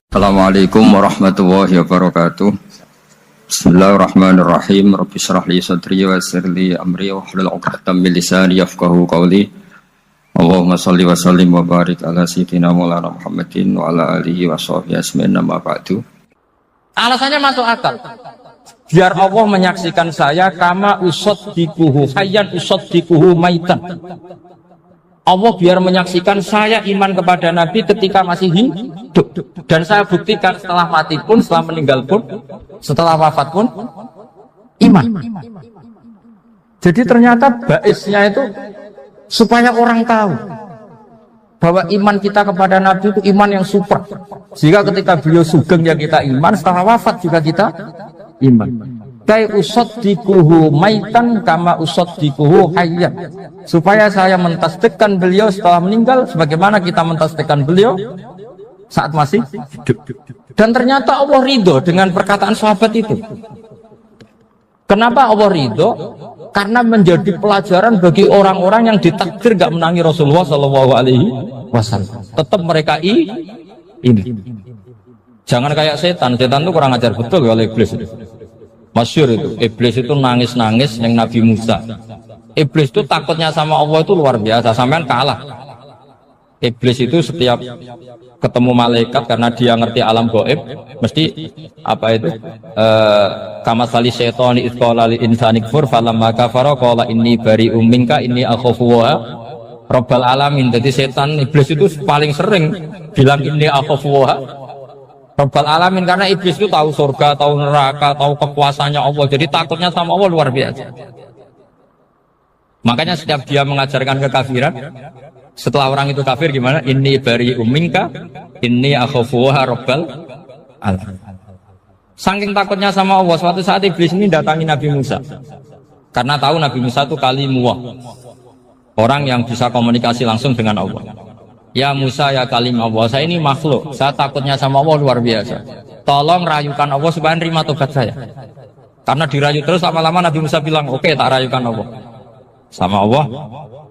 Assalamualaikum warahmatullahi wabarakatuh. Bismillahirrahmanirrahim. Rabbi shrah li sadri wa yassir li amri wahlul 'uqdatam min lisani yafqahu qawli. Allahumma shalli wa sallim wa barik ala sayyidina Maulana Muhammadin wa ala alihi wa sahbihi ajmain amma ba'du. Alasannya masuk akal. Biar Allah menyaksikan saya kama usaddiquhu hayyan usaddiquhu maitan. Allah biar menyaksikan saya iman kepada Nabi ketika masih hidup, dan saya buktikan setelah mati pun, setelah meninggal pun, setelah wafat pun iman. Jadi ternyata baisnya itu supaya orang tahu bahwa iman kita kepada Nabi itu iman yang super, sehingga ketika beliau sugeng ya kita iman, setelah wafat juga kita iman. Kai usaddiquhu maitan kama usaddiquhu hayyan, supaya saya mentasdikkan beliau setelah meninggal sebagaimana kita mentasdikkan beliau saat masih hidup. Dan ternyata Allah ridho dengan perkataan sahabat itu. Kenapa Allah ridho? Karena menjadi pelajaran bagi orang-orang yang ditakdir gak menangi Rasulullah SAW. Tetap mereka ini. Jangan kayak setan itu kurang ajar betul oleh iblis itu. Masyhur itu, iblis itu nangis-nangis yang Nabi Musa. Iblis itu takutnya sama Allah itu luar biasa, sampean kalah. Iblis itu setiap ketemu malaikat karena dia ngerti alam gaib, mesti apa itu? Kamasali syaitani idz qala lil insani kfur falamma kafara qala inni bari'um minka inni akhafu wa rabbal alamin. Jadi setan iblis itu paling sering bilang inni akhafu wa Rabbal alamin, karena iblis itu tahu surga, tahu neraka, tahu kekuasaannya Allah. Jadi takutnya sama Allah luar biasa. Makanya setiap dia mengajarkan kekafiran, setelah orang itu kafir gimana? Inni bari'um minka, inni akhafu rabbal alamin. Saking takutnya sama Allah, suatu saat iblis ini datangi Nabi Musa. Karena tahu Nabi Musa itu kalimullah, orang yang bisa komunikasi langsung dengan Allah. Ya Musa ya kalim Allah, saya ini makhluk, saya takutnya sama Allah luar biasa. Tolong rayukan Allah supaya nerima tobat saya. Karena dirayu terus lama-lama Nabi Musa bilang, oke, tak rayukan Allah. Sama Allah,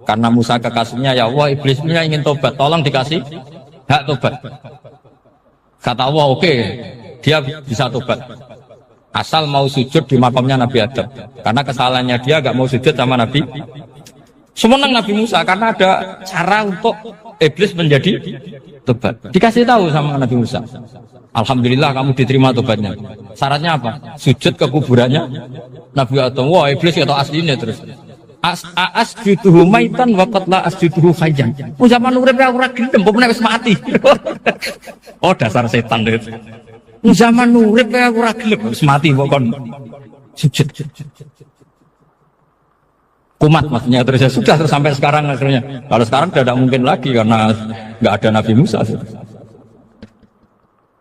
karena Musa kekasihnya, ya Allah, iblisnya ingin tobat, tolong dikasih hak tobat. Kata Allah, oke, dia bisa tobat. Asal mau sujud di makamnya Nabi Adam. Karena kesalahannya dia gak mau sujud sama Nabi. Semenang Nabi Musa karena ada cara untuk iblis menjadi tobat. Dikasih tahu sama Nabi Musa, alhamdulillah kamu diterima tobatnya. Syaratnya apa? Sujud ke kuburannya Nabi Adam. Wah, iblis atau aslinya terus asjuduhu maitan wa qad la asjuduhu hayyan. Zaman urip ora gelem, pemene wis mati. Oh, dasar setan itu. Zaman urip ora gelem, wis mati kok kon sujud. Kumat maksudnya, terus ya sudah terus sampai sekarang akhirnya. Kalau sekarang tidak mungkin lagi karena nggak ada Nabi Musa.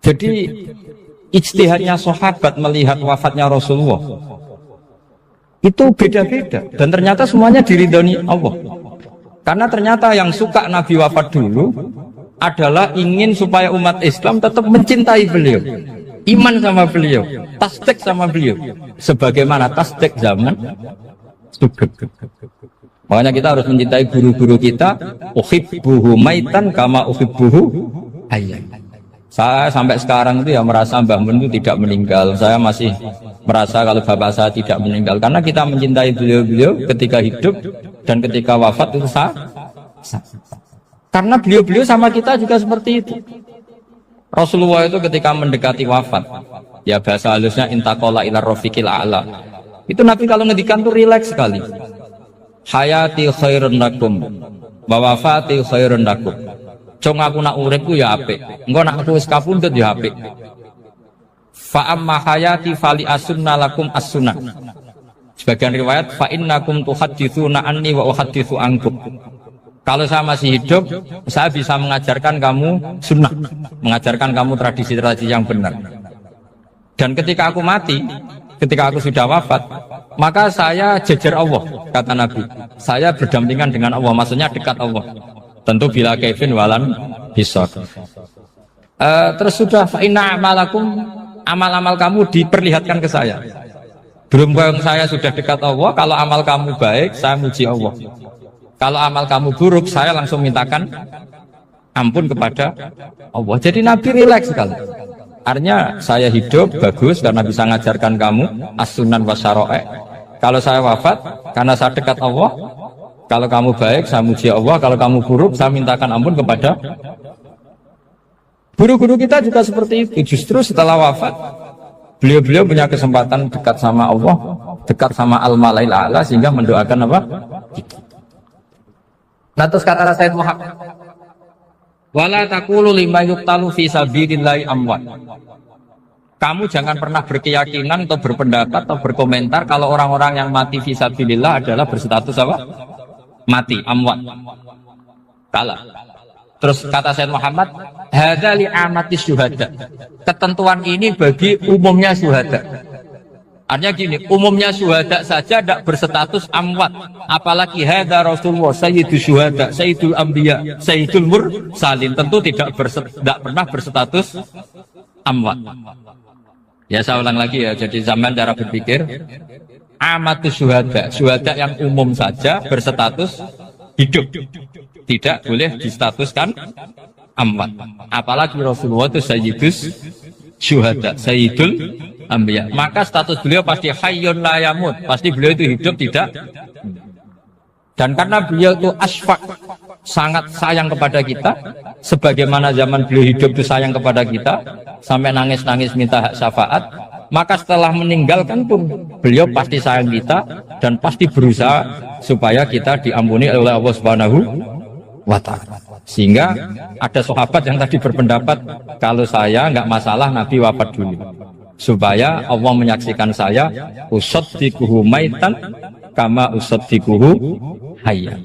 Jadi ijtihadnya sahabat melihat wafatnya Rasulullah itu beda-beda, dan ternyata semuanya diridhoni Allah. Karena ternyata yang suka Nabi wafat dulu adalah ingin supaya umat Islam tetap mencintai beliau, iman sama beliau, tasdik sama beliau, sebagaimana tasdik zaman sugeng. Makanya kita harus mencintai guru-guru kita. Uhibbuhu maitan kama uhibbuhu hayyan. Saya sampai sekarang itu ya merasa Mbah Mun itu tidak meninggal. Saya masih merasa kalau bapak saya tidak meninggal, karena kita mencintai beliau-beliau ketika hidup dan ketika wafat itu sah. Karena beliau-beliau sama kita juga seperti itu. Rasulullah itu ketika mendekati wafat, ya bahasa halusnya intaqala ila rafiqil a'la. Itu Nabi kalau ngedikan tuh rileks sekali. Hayati khairun lakum wa wafati khairun lakum. Cong aku nak uripku ya apik, engko nak aku wis kapundhut ya apik. Fa amma hayati fali asunna lakum as-sunnah. Sebagian riwayat fa innakum tuhadditsuna anni wa uhadditsu ankum. Kalau saya masih hidup, saya bisa mengajarkan kamu sunnah, mengajarkan kamu tradisi-tradisi yang benar. Dan ketika aku mati, ketika aku sudah wafat, maka saya jejer Allah, kata Nabi. Saya berdampingan dengan Allah, maksudnya dekat Allah. Tentu bila kaifin walan hisab. Terus sudah fa inna amalakum, amal-amal kamu diperlihatkan ke saya. Berhubung saya sudah dekat Allah, kalau amal kamu baik, saya muji Allah. Kalau amal kamu buruk, saya langsung mintakan ampun kepada Allah. Jadi Nabi rileks sekali. Artinya saya hidup bagus karena bisa ngajarkan kamu as-sunan wa syara'i'. Kalau saya wafat karena saya dekat Allah. Kalau kamu baik saya muji Allah, kalau kamu buruk saya mintakan ampun kepada. Guru-guru kita juga seperti itu. Justru setelah wafat beliau-beliau punya kesempatan dekat sama Allah, dekat sama al-malail a'la, sehingga mendoakan apa? Nah, terus kata Sayyid Muhammad, wala taqulu lima yuqtalu fi sabilillahi amwat. Kamu jangan pernah berkeyakinan atau berpendapat atau berkomentar kalau orang-orang yang mati fi sabilillah adalah berstatus apa? Mati, amwat. Kalah. Terus kata Sayyid Muhammad, hadza li amati syuhada. Ketentuan ini bagi umumnya syuhada. Artinya gini, umumnya syuhada saja tidak berstatus amwat. Apalagi hadza Rasulullah sayyidul syuhada, sayyidul anbiya, sayyidul mursalin, tentu tidak pernah berstatus amwat. Ya saya ulang lagi ya, jadi zaman cara berpikir amatu syuhada, syuhada yang umum saja berstatus hidup, tidak boleh distatuskan amwat. Apalagi Rasulullah itu sayyidus syuhada, sayyidul anbiya, maka status beliau pasti hayyun la yamut, pasti beliau itu hidup tidak. Dan karena beliau itu asfaq, sangat sayang kepada kita, sebagaimana zaman beliau hidup itu sayang kepada kita sampai nangis-nangis minta hak syafaat, maka setelah meninggalkan pun beliau pasti sayang kita dan pasti berusaha supaya kita diampuni oleh Allah Subhanahu wa ta'ala. Sehingga ada sahabat yang tadi berpendapat kalau saya nggak masalah Nabi wafat dulu, supaya Allah menyaksikan saya usaddiquhu maitan kama usaddiquhu hayya.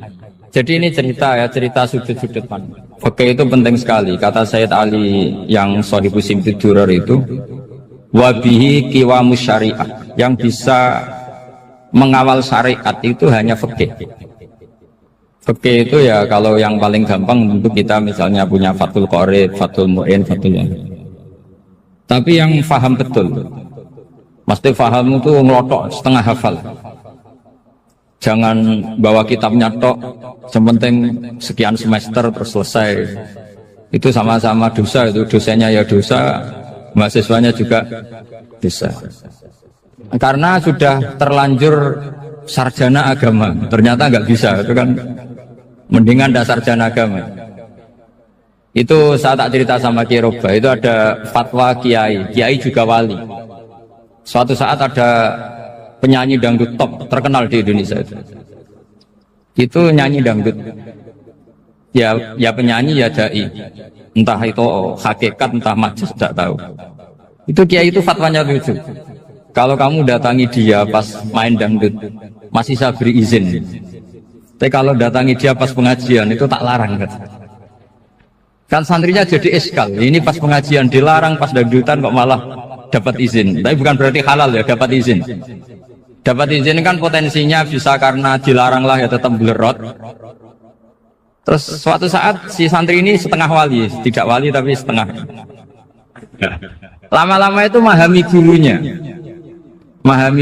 Jadi ini cerita ya, cerita sudut-sudut pandang. Fikih itu penting sekali. Kata Sayyid Ali yang Shahibus Simtud Durar itu, wabihi qiwamus syariah, yang bisa mengawal syariat itu hanya fikih. Fikih itu ya kalau yang paling gampang untuk kita misalnya punya Fathul Qorib, Fathul Mu'in, Fathul Mu'in. Tapi yang faham betul, mesti faham itu ngelotok setengah hafal. Jangan bawa kitabnya tok, sementing sekian semester terus selesai. Itu sama-sama dosa, itu dosanya ya dosa, mahasiswanya juga dosa. Karena sudah terlanjur sarjana agama, ternyata nggak bisa, itu kan mendingan dasar sarjana agama. Itu saya tak cerita sama Kiai Roba, itu ada fatwa kiai, kiai juga wali. Suatu saat ada penyanyi dangdut top terkenal di Indonesia itu nyanyi dangdut, ya penyanyi ya dai, entah itu hakikat entah majaz tidak tahu. Itu kiai itu fatwanya lucu, kalau kamu datangi dia pas main dangdut masih saya beri izin, tapi kalau datangi dia pas pengajian itu tak larang kan santrinya jadi eskal, ini pas pengajian dilarang, pas dangdutan kok malah dapat izin. Tapi bukan berarti halal ya, dapat izin. Dapat izin kan potensinya bisa karena dilarang lah ya tetap belerot. Terus suatu saat si santri ini setengah wali, tidak wali tapi setengah. Lama-lama itu memahami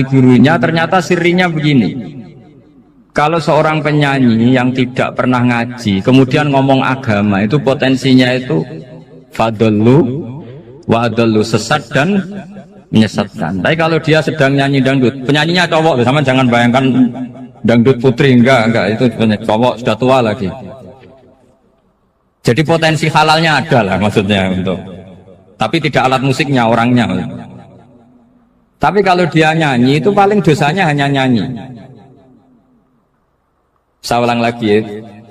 gurunya, ternyata sirinya begini. Kalau seorang penyanyi yang tidak pernah ngaji kemudian ngomong agama, itu potensinya itu fadallu wa adallu, sesat dan menyesatkan. Tapi kalau dia sedang nyanyi dangdut, penyanyinya cowok, sama jangan bayangkan dangdut putri, enggak, itu cowok sudah tua lagi. Jadi potensi halalnya ada lah maksudnya untuk, tapi tidak alat musiknya, orangnya. Tapi kalau dia nyanyi itu paling dosanya hanya nyanyi. Saya ulang lagi,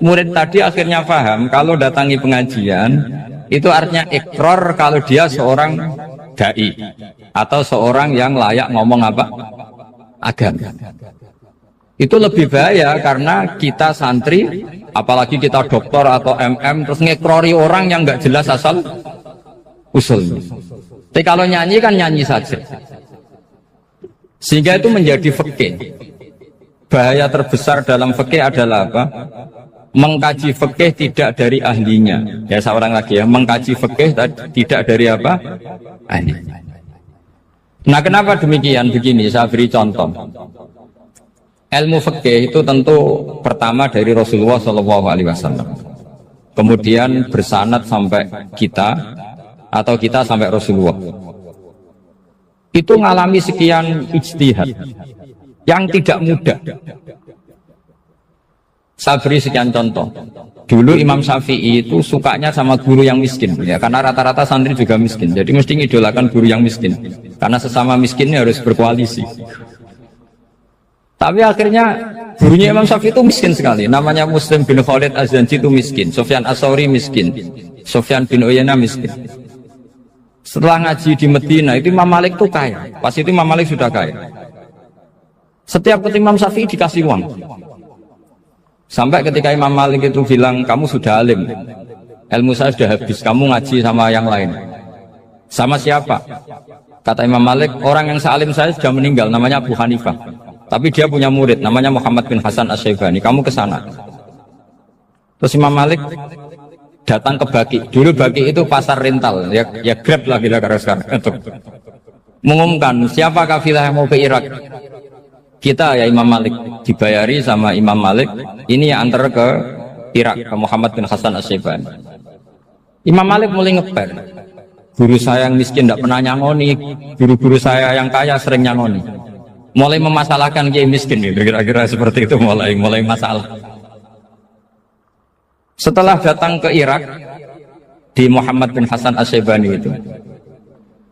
murid tadi akhirnya paham kalau datangi pengajian itu artinya ikrar kalau dia seorang dai atau seorang yang layak ngomong apa? Agama. Itu lebih bahaya karena kita santri, apalagi kita doktor atau MM, terus ngekrori orang yang nggak jelas asal usulnya. Tapi kalau nyanyi kan nyanyi saja, sehingga itu menjadi fikih. Bahaya terbesar dalam fikih adalah apa? Mengkaji fikih tidak dari ahlinya. Ya seorang lagi ya, mengkaji fikih tidak dari apa? Ahli. Nah kenapa demikian? Begini, saya beri contoh. Ilmu fikih itu tentu pertama dari Rasulullah SAW, kemudian bersanad sampai kita, atau kita sampai Rasulullah. Itu ngalami sekian ijtihad yang tidak mudah. Saya beri sekian contoh. Dulu Imam Syafi'i itu sukanya sama guru yang miskin, ya, karena rata-rata santri juga miskin. Jadi mesti ngidolakan guru yang miskin, karena sesama miskinnya harus berkoalisi. Tapi akhirnya gurunya Imam Syafi'i itu miskin sekali. Namanya Muslim bin Khalid Az-Zanji itu miskin, Sufyan As-Sauri miskin, Sufyan bin Uyainah miskin. Setelah ngaji di Medina itu Imam Malik itu kaya. Pas itu Imam Malik sudah kaya. Setiap ketemu Imam Syafi'i dikasih uang. Sampai ketika Imam Malik itu bilang, kamu sudah alim, ilmu saya sudah habis, kamu ngaji sama yang lain. Sama siapa? Kata Imam Malik, orang yang sealim saya sudah meninggal, namanya Abu Hanifah. Tapi dia punya murid, namanya Muhammad bin Hasan Asy-Syaibani, kamu ke sana. Terus Imam Malik datang ke Baki. Dulu Baki itu pasar rental, ya Grab lah kira-kira sekarang. Mengumumkan, siapa kafilah yang mau ke Irak? Kita ya Imam Malik, dibayari sama Imam Malik, ini yang antar ke Irak, ke Muhammad bin Hasan Asy-Syaibani. Imam Malik mulai ngeper, guru saya yang miskin tidak pernah nyangoni, guru-guru saya yang kaya sering nyangoni. Mulai memasalahkan kiai miskin, gitu. Kira-kira seperti itu, mulai masalah. Setelah datang ke Irak, di Muhammad bin Hasan Asy-Syaibani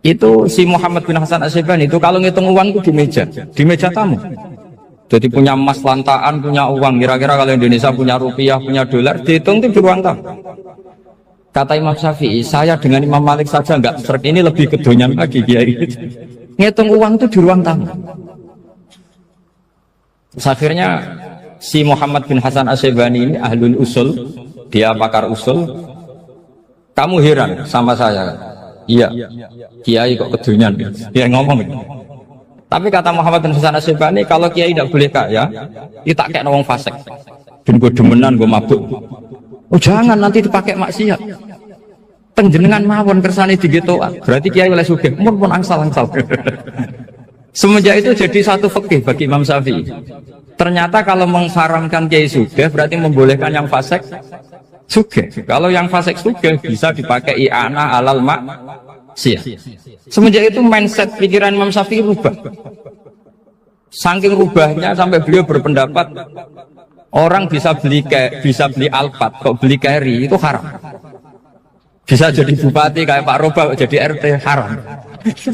itu si Muhammad bin Hasan Asy-Syaibani itu kalau ngitung uang itu di meja tamu. Jadi punya emas lantaan, punya uang. Kira-kira kalau Indonesia punya rupiah, punya dolar, dihitung itu di ruang tamu. Kata Imam Syafi'i, saya dengan Imam Malik saja enggak serk, ini lebih kedonyan lagi kiai. Ngitung uang itu di ruang tamu. Terus akhirnya si Muhammad bin Hasan Asy-Syaibani ini ahlul usul, dia pakar usul. Kamu heran sama saya? Iya, kiai kok kedunyan, dia ngomong. Tapi kata Muhammad bin Hasan Asy-Syaibani, kalau kiai tidak boleh kaya, kita kayak wong fasik. Ben gue demenan, gue mabuk. Oh jangan, nanti dipakai maksiat. Tenjenengan mawon kersane digetokan. Berarti kiai oleh sugih, pun angsal-angsal. Semenjak itu jadi satu fikih bagi Imam Syafi'i. Ternyata kalau mengharamkan kiai sugih berarti membolehkan yang fasik sugih. Kalau yang fasik sugih bisa dipakai i'anah alal maksiyah. Semenjak itu mindset pikiran Imam Syafi'i rubah. Saking rubahnya sampai beliau berpendapat orang bisa beli Alphard, kok beli carry itu haram. Bisa jadi bupati kayak Pak Roba jadi RT haram.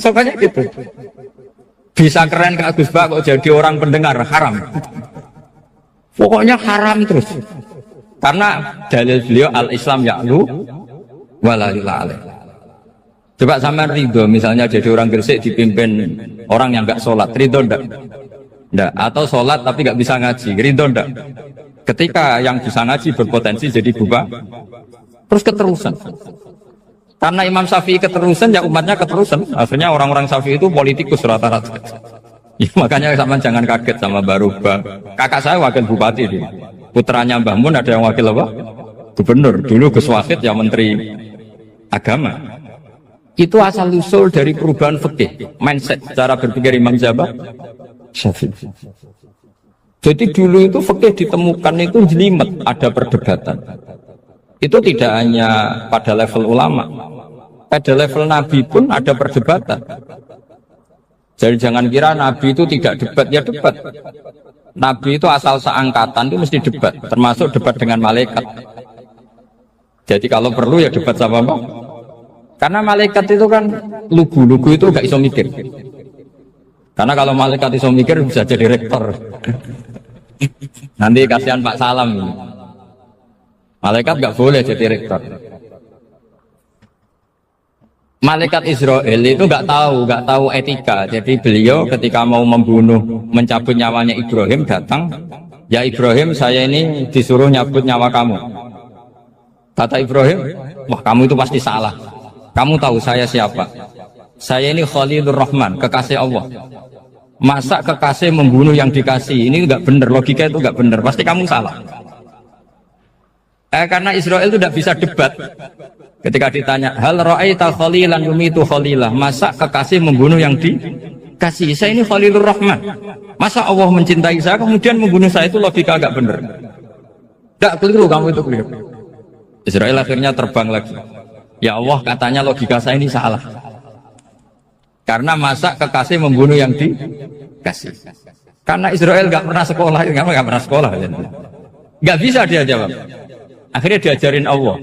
Pokoknya gitu. Bisa keren kayak Gus Bak kok jadi orang pendengar haram. Pokoknya haram terus. Karena dalil beliau al-Islam ya'lu walalila alaih. Coba sama ridho, misalnya jadi orang Gresik dipimpin orang yang nggak sholat, ridho ndak? Ndak. Atau sholat tapi nggak bisa ngaji, ridho ndak? Ketika yang bisa ngaji berpotensi jadi buba, terus keterusan. Karena Imam Syafi'i keterusan, ya umatnya keterusan. Akhirnya orang-orang Syafi'i itu politikus rata-rata. Ya, makanya sama jangan kaget sama Barubah. Kakak saya wakil bupati dia. Putranya Mbah Mun ada yang wakil apa? Gubernur. Dulu Gus Wahid yang menteri agama. Itu asal usul dari perubahan fikih, mindset cara berpikir Imam Syafi'i. Jadi dulu itu fikih ditemukan itu jelimet, ada perdebatan. Itu tidak hanya pada level ulama, pada level Nabi pun ada perdebatan. Jadi jangan kira Nabi itu tidak debat, ya debat. Nabi itu asal seangkatan itu mesti debat, termasuk debat dengan malaikat. Jadi kalau perlu ya debat sama apa? Karena malaikat itu kan lugu itu gak iso mikir. Karena kalau malaikat iso mikir bisa jadi rektor. Nanti kasihan Pak Salam ini. Malaikat gak boleh jadi rektor. Malaikat Israel itu nggak tahu etika. Jadi beliau ketika mau membunuh, mencabut nyawanya Ibrahim datang, ya Ibrahim saya ini disuruh nyabut nyawa kamu. Kata Ibrahim, wah kamu itu pasti salah. Kamu tahu saya siapa? Saya ini Khalilur Rahman, kekasih Allah. Masa kekasih membunuh yang dikasih? Ini nggak benar, logika itu nggak benar. Pasti kamu salah. Karena Israel itu tidak bisa debat. Ketika ditanya, hal ra'aita khalilan yumitu khalilah, masa kekasih membunuh yang dikasih? Saya ini Khalilur Rahman. Masa Allah mencintai saya kemudian membunuh saya? Itu logika agak benar. Tidak keliru, kamu itu keliru. Israel akhirnya terbang lagi. Ya Allah, katanya logika saya ini salah. Karena masa kekasih membunuh yang dikasih. Karena Israel nggak pernah sekolah, nggak pernah sekolah. Nggak bisa dia jawab. Akhirnya diajarin Allah.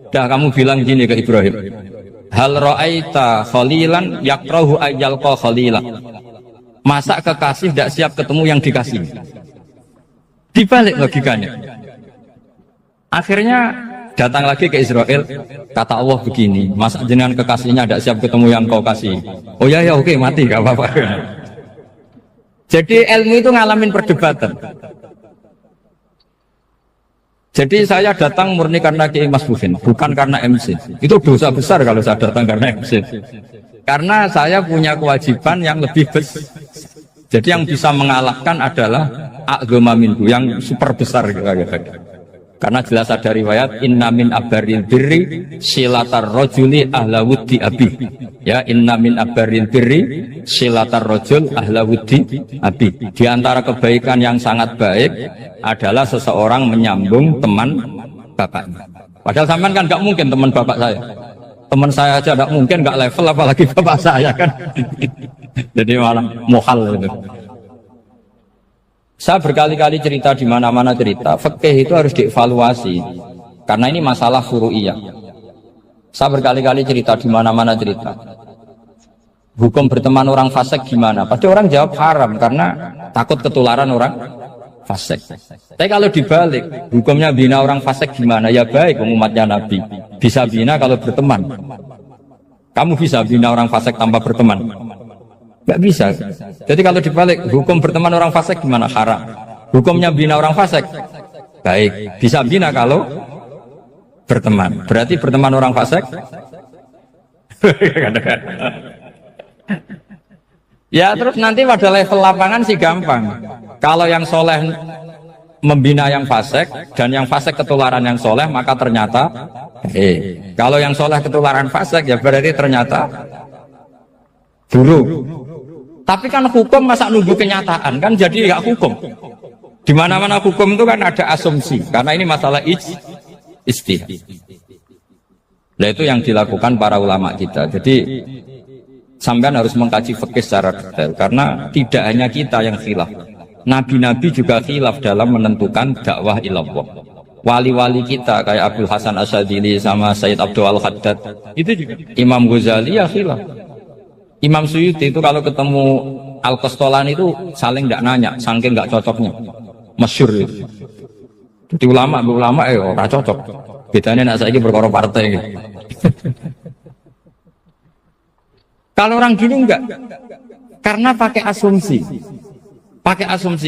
Dah kamu bilang gini ke Ibrahim. Hal ra'aita khalilan yakrahu ayyalqa khalilan. Masa kekasih tidak siap ketemu yang dikasih. Dibalik logikanya. Akhirnya datang lagi ke Israel, kata Allah begini, masa jenengan kekasihnya tidak siap ketemu yang kau kasih. Oh ya oke, mati gak apa-apa. Jadi ilmu itu ngalamin perdebatan. Jadi saya datang murni karena Kiai Mas Bufin, bukan karena MC. Itu dosa besar kalau saya datang karena MC. Karena saya punya kewajiban yang lebih besar. Jadi yang bisa mengalahkan adalah a'dzama minhu, yang super besar kira-kira. Karena jelas ada riwayat inna min abaril birri silatar rajuli ahla wuddi abi. Ya, inna min abaril birri silatar rajul ahla wuddi abi. Di antara kebaikan yang sangat baik adalah seseorang menyambung teman bapaknya. Padahal sampean kan nggak mungkin teman bapak saya. Teman saya aja nggak mungkin, nggak level apalagi bapak saya kan. Jadi malah muhal itu. Saya berkali-kali cerita di mana-mana cerita, fikih itu harus dievaluasi karena ini masalah furu'iyah. Saya berkali-kali cerita di mana-mana cerita. Hukum berteman orang fasik gimana? Pasti orang jawab haram karena takut ketularan orang fasik. Tapi kalau dibalik, hukumnya bina orang fasik gimana? Ya baik, umatnya Nabi bisa bina kalau berteman. Kamu bisa bina orang fasik tanpa berteman? Nggak bisa. Jadi kalau dibalik, hukum berteman orang fasik gimana? Haram. Hukumnya bina orang fasik baik, bisa bina kalau berteman. Berarti berteman orang fasik ya terus nanti pada level lapangan sih gampang. Kalau yang soleh membina yang fasik dan yang fasik ketularan yang soleh, maka ternyata kalau yang soleh ketularan fasik ya berarti ternyata buruk. Tapi kan hukum masa nunggu kenyataan kan, jadi nggak hukum. Di mana-mana hukum itu kan ada asumsi, karena ini masalah ijtihad. Nah itu yang dilakukan para ulama kita. Jadi sampean harus mengkaji fikih secara detail, karena tidak hanya kita yang khilaf. Nabi-nabi juga khilaf dalam menentukan dakwah ilallah. Wali-wali kita kayak Abdul Hasan Asyadili sama Sayyid Abdul Al-Haddad itu juga. Imam Ghazali ya khilaf. Imam Suyuti itu kalau ketemu Al-Qastolani itu saling tidak nanya, saking nggak cocoknya, masyhur itu. Jadi ulama ora cocok. Bedanya nak saiki perkara partai gitu. Kalau orang gini enggak, karena pakai asumsi,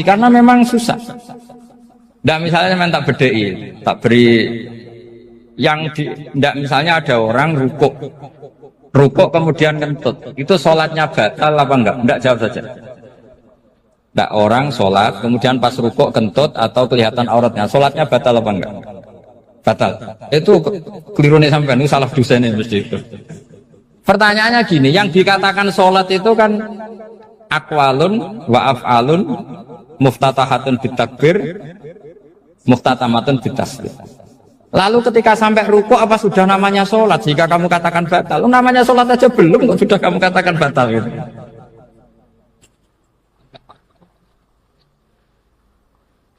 karena memang susah. Ndak misalnya saya tak beri yang ndak misalnya ada orang rukuk kemudian kentut, itu sholatnya batal apa enggak? Enggak, jawab saja. Enggak, orang sholat kemudian pas rukuk kentut atau kelihatan auratnya, sholatnya batal apa enggak? Batal. Itu keliru nih sampean, itu salah dosennya mesti itu. Pertanyaannya gini, yang dikatakan sholat itu kan aqwalun wa af'alun muftatahatun bitakbir muftatamatun bitasbih. Lalu ketika sampai ruku apa sudah namanya sholat? Jika kamu katakan batal, namanya sholat aja belum kok sudah kamu katakan batal gitu.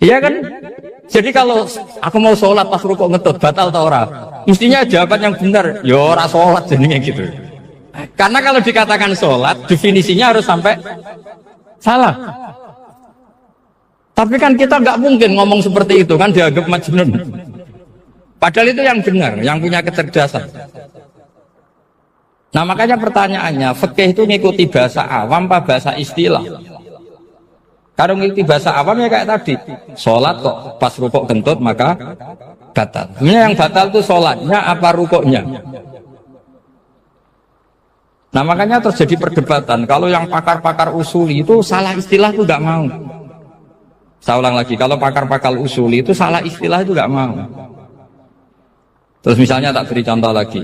Iya kan? Jadi kalau aku mau sholat pas ruku ngetut batal atau ora? Mestinya jawaban yang benar, ya ora sholat jadinya gitu. Karena kalau dikatakan sholat, definisinya harus sampai salah. Tapi kan kita nggak mungkin ngomong seperti itu kan, dianggap majnun. Padahal itu yang benar, yang punya kecerdasan. Nah makanya pertanyaannya, fikih itu ngikuti bahasa awam apa bahasa istilah? Kalau ngikuti bahasa awam ya kayak tadi, sholat kok pas rukuk kentut maka batal. Sebenarnya yang batal itu sholatnya apa rukuknya? Nah makanya terjadi perdebatan. Kalau yang pakar-pakar usuli itu salah istilah itu nggak mau. Saya ulang lagi, kalau pakar-pakar usuli itu salah istilah itu nggak mau. Terus misalnya tak beri contoh lagi.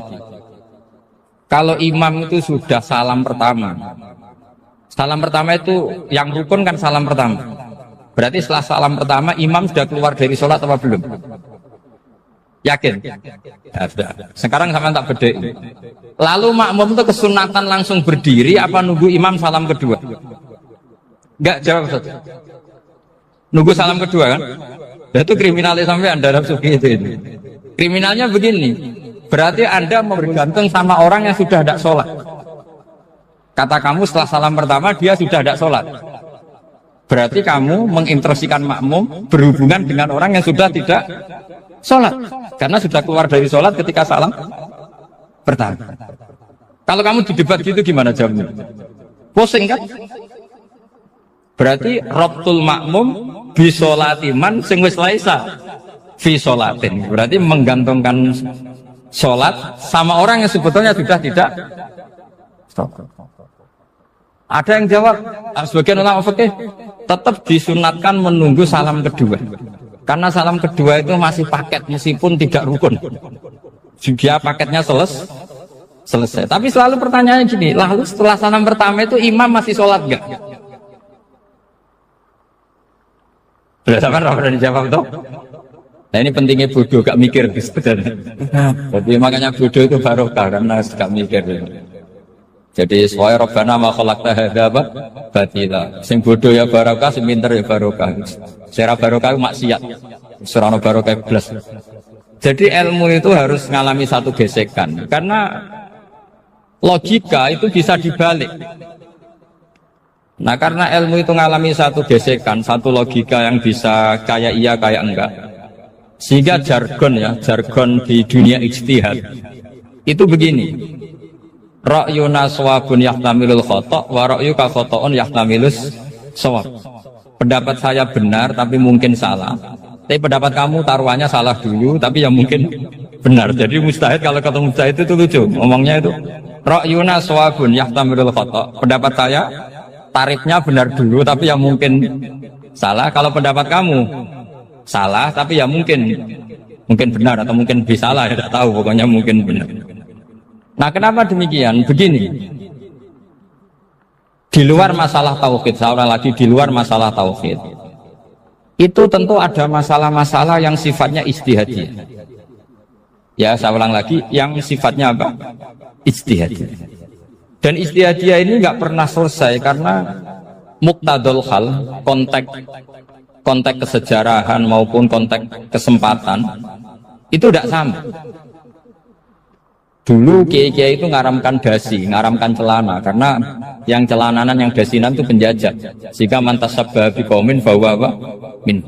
Kalau imam itu sudah salam pertama. Salam pertama itu yang rukun kan salam pertama. Berarti setelah salam pertama imam sudah keluar dari sholat apa belum? Yakin? Ya, sudah. Sekarang sama tak bedek. Lalu makmum itu kesunatan langsung berdiri apa nunggu imam salam kedua? Enggak, jawab satu. Nunggu salam kedua kan? Dan itu kriminalnya sampai Anda suki itu. Kriminalnya begini, berarti Anda bergantung sama orang yang sudah tidak sholat. Kata kamu setelah salam pertama dia sudah tidak sholat. Berarti kamu menginstruksikan makmum berhubungan dengan orang yang sudah tidak sholat. Karena sudah keluar dari sholat ketika salam pertama. Kalau kamu di debat gitu gimana jawabnya? Pusing kan? Berarti Rabtul makmum bisolatiman sing wis laisa fi sholatin. Berarti menggantungkan sholat sama orang yang sebetulnya sudah tidak stop. Ada yang jawab, sebagian ulama fikih tetap disunatkan menunggu salam kedua. Karena salam kedua itu masih paket meskipun tidak rukun. Juga paketnya selesai. Tapi selalu pertanyaannya gini, lalu setelah salam pertama itu imam masih sholat enggak? Sudah sampai pernah dijawab toh? Nah ini pentingnya bodoh gak mikir sebenarnya. Jadi makanya bodoh itu barokah karena gak mikir. Jadi soalnya Rabbana ma khalaqta hadza batila. Sing bodoh ya barokah, sing pinter ya barokah. Secara barokah maksiat. Serana barokah blas. Jadi ilmu itu harus mengalami satu gesekan karena logika itu bisa dibalik. Nah karena ilmu itu mengalami satu gesekan, satu logika yang bisa kayak iya kayak enggak. Sehingga jargon di dunia ijtihad itu begini. Ra'yuna shawabun yahtamilul khata' wa ra'yuka khata'un yahtamilus shawab. Pendapat saya benar tapi mungkin salah. Tapi pendapat kamu taruhannya salah dulu tapi yang mungkin benar. Jadi mustahid kalau ketemu mustahid itu lucu. Ngomongnya itu ra'yuna shawabun yahtamilul khata'. Pendapat saya tarifnya benar dulu tapi yang mungkin salah. Kalau pendapat kamu salah tapi ya mungkin benar atau mungkin bisa salah, ya tidak tahu, pokoknya mungkin benar. Nah kenapa demikian? Begini, di luar masalah tauhid, saya ulang lagi, di luar masalah tauhid itu tentu ada masalah-masalah yang sifatnya ijtihadiyah. Ya saya ulang lagi, yang sifatnya apa? Ijtihadiyah. Dan ijtihadiyah ini nggak pernah selesai karena muqtadul hal, konteks kesejarahan maupun konteks kesempatan itu tidak sama. Dulu kiai-kiai itu ngaramkan dasi, ngaramkan celana karena yang celananan yang dasinan itu penjajah. Sehingga mantasabba biqaumin bahwa apa? Min.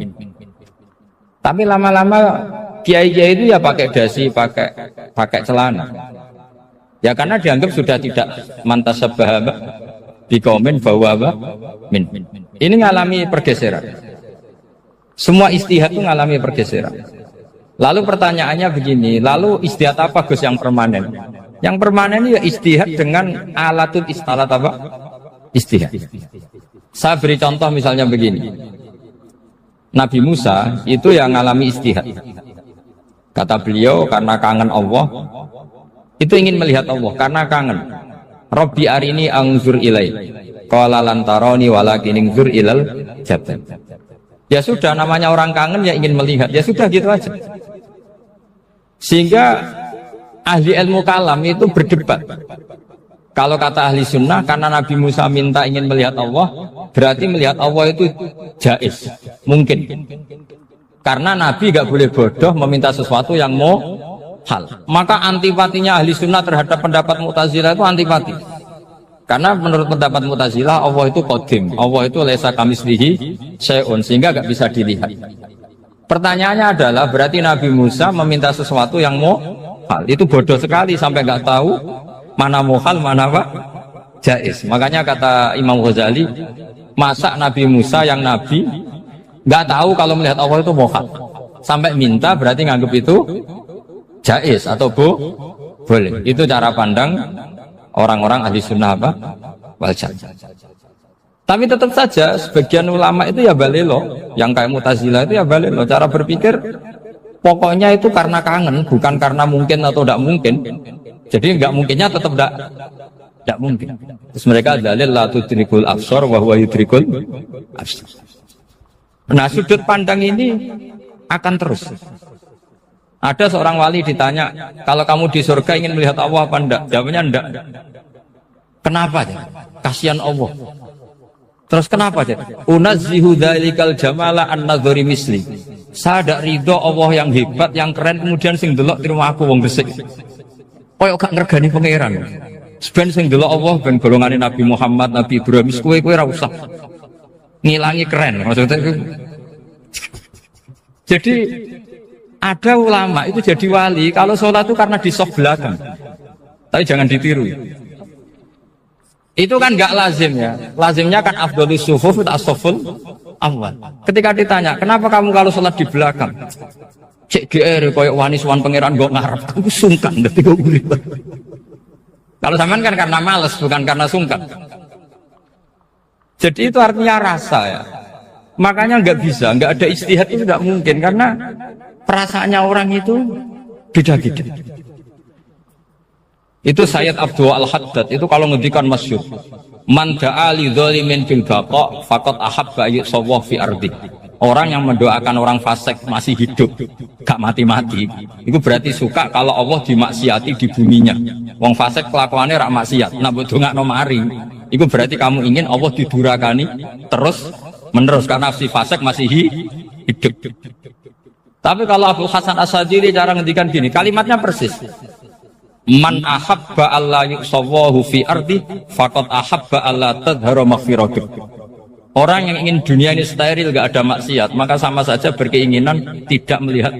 Tapi lama-lama kiai-kiai itu ya pakai dasi, pakai celana. Ya karena dianggap sudah tidak mantasabba biqaumin bahwa apa? Min. Ini ngalami pergeseran. Semua istihad itu ngalami pergeseran. Lalu pertanyaannya begini, lalu istihad apa Gus yang permanen? Yang permanen ya istihad dengan alatul istalat apa? Istihad. Saya beri contoh misalnya begini. Nabi Musa itu yang ngalami istihad. Kata beliau karena kangen Allah, itu ingin melihat Allah karena kangen. Rabbi arini anzur ilai. Qala lan tarani walakin anzur ilal jabal. Ya sudah, namanya orang kangen ya ingin melihat. Ya sudah gitu aja. Sehingga ahli ilmu kalam itu berdebat. Kalau kata ahli sunnah, karena Nabi Musa minta ingin melihat Allah, berarti melihat Allah itu jaiz, mungkin. Karena Nabi gak boleh bodoh meminta sesuatu yang mau hal. Maka antipatinya ahli sunnah terhadap pendapat Mu'tazilah itu antipati. Karena menurut pendapat Mu'tazilah Allah itu qadim, Allah itu laisa kamitslihi syai'un, sehingga gak bisa dilihat. Pertanyaannya adalah berarti Nabi Musa meminta sesuatu yang mau hal, itu bodoh sekali sampai nggak tahu mana muhal mana apa jaiz. Makanya kata Imam Ghazali, masa Nabi Musa yang Nabi nggak tahu kalau melihat Allah itu muhal sampai minta, berarti nganggap itu jaiz atau boleh. Itu cara pandang orang-orang ahli sunnah apa wal jamaah. Tapi tetap saja sebagian ulama itu ya balelo, yang kayak Mu'tazilah itu ya balelo. Cara berpikir pokoknya itu karena kangen, bukan karena mungkin atau tidak mungkin. Jadi nggak mungkinnya tetap tidak mungkin. Terus mereka dalil la tudrikul absar wa huwa yudrikul absar. Nah sudut pandang ini akan terus. Ada seorang wali ditanya, kalau kamu di surga ingin melihat Allah apa enggak? Jawabnya enggak. Kenapa? Kasihan Allah. Terus kenapa? Unazzihu dzalikal jamala an-nadhari misli. Saya tidak ridho Allah yang hebat, yang keren, kemudian sing delok terima aku wong resik. Koyok gak ngergani pangeran. Seben sing delok Allah ben golongane Nabi Muhammad, Nabi Ibrahim, kowe ora usah ngilangi keren. Maksudnya itu. Jadi ada ulama itu jadi wali kalau sholat itu karena di soft belakang. Tapi jangan ditiru. Itu kan nggak lazim ya. Lazimnya kan afdhalus sufuf as-saful awal. Ketika ditanya, kenapa kamu kalau sholat di belakang? Cek GR koyok wani suwan pangeran gak ngarep. Aku sungkan dadi kok urip. Kalau zaman kan karena males, bukan karena sungkan. Jadi itu artinya rasa ya. Makanya nggak bisa, nggak ada ijtihad itu nggak mungkin karena perasaannya orang itu beda-beda. Itu Sayyid Abdul Al-Haddad itu kalau ngendikan masyhur, man da'a li dzalimin bil baqa faqad ahabba yusawwa fi ardi. Orang yang mendoakan orang fasik masih hidup, gak mati-mati, itu berarti suka kalau Allah dimaksiati di buminya. Wong fasik kelakuannya rak maksiat, nak ndongakno mari, itu berarti kamu ingin Allah didurakani terus menerus karena si fasik masih hidup. Tapi kalau Abu Hasan As-Sadili cara ngendikan gini, kalimatnya persis. Man ahabba alla yusawwahu fi ardi faqad ahabba alla tadhharu maghfiratuh. Orang yang ingin dunia ini steril, gak ada maksiat, maka sama saja berkeinginan tidak melihat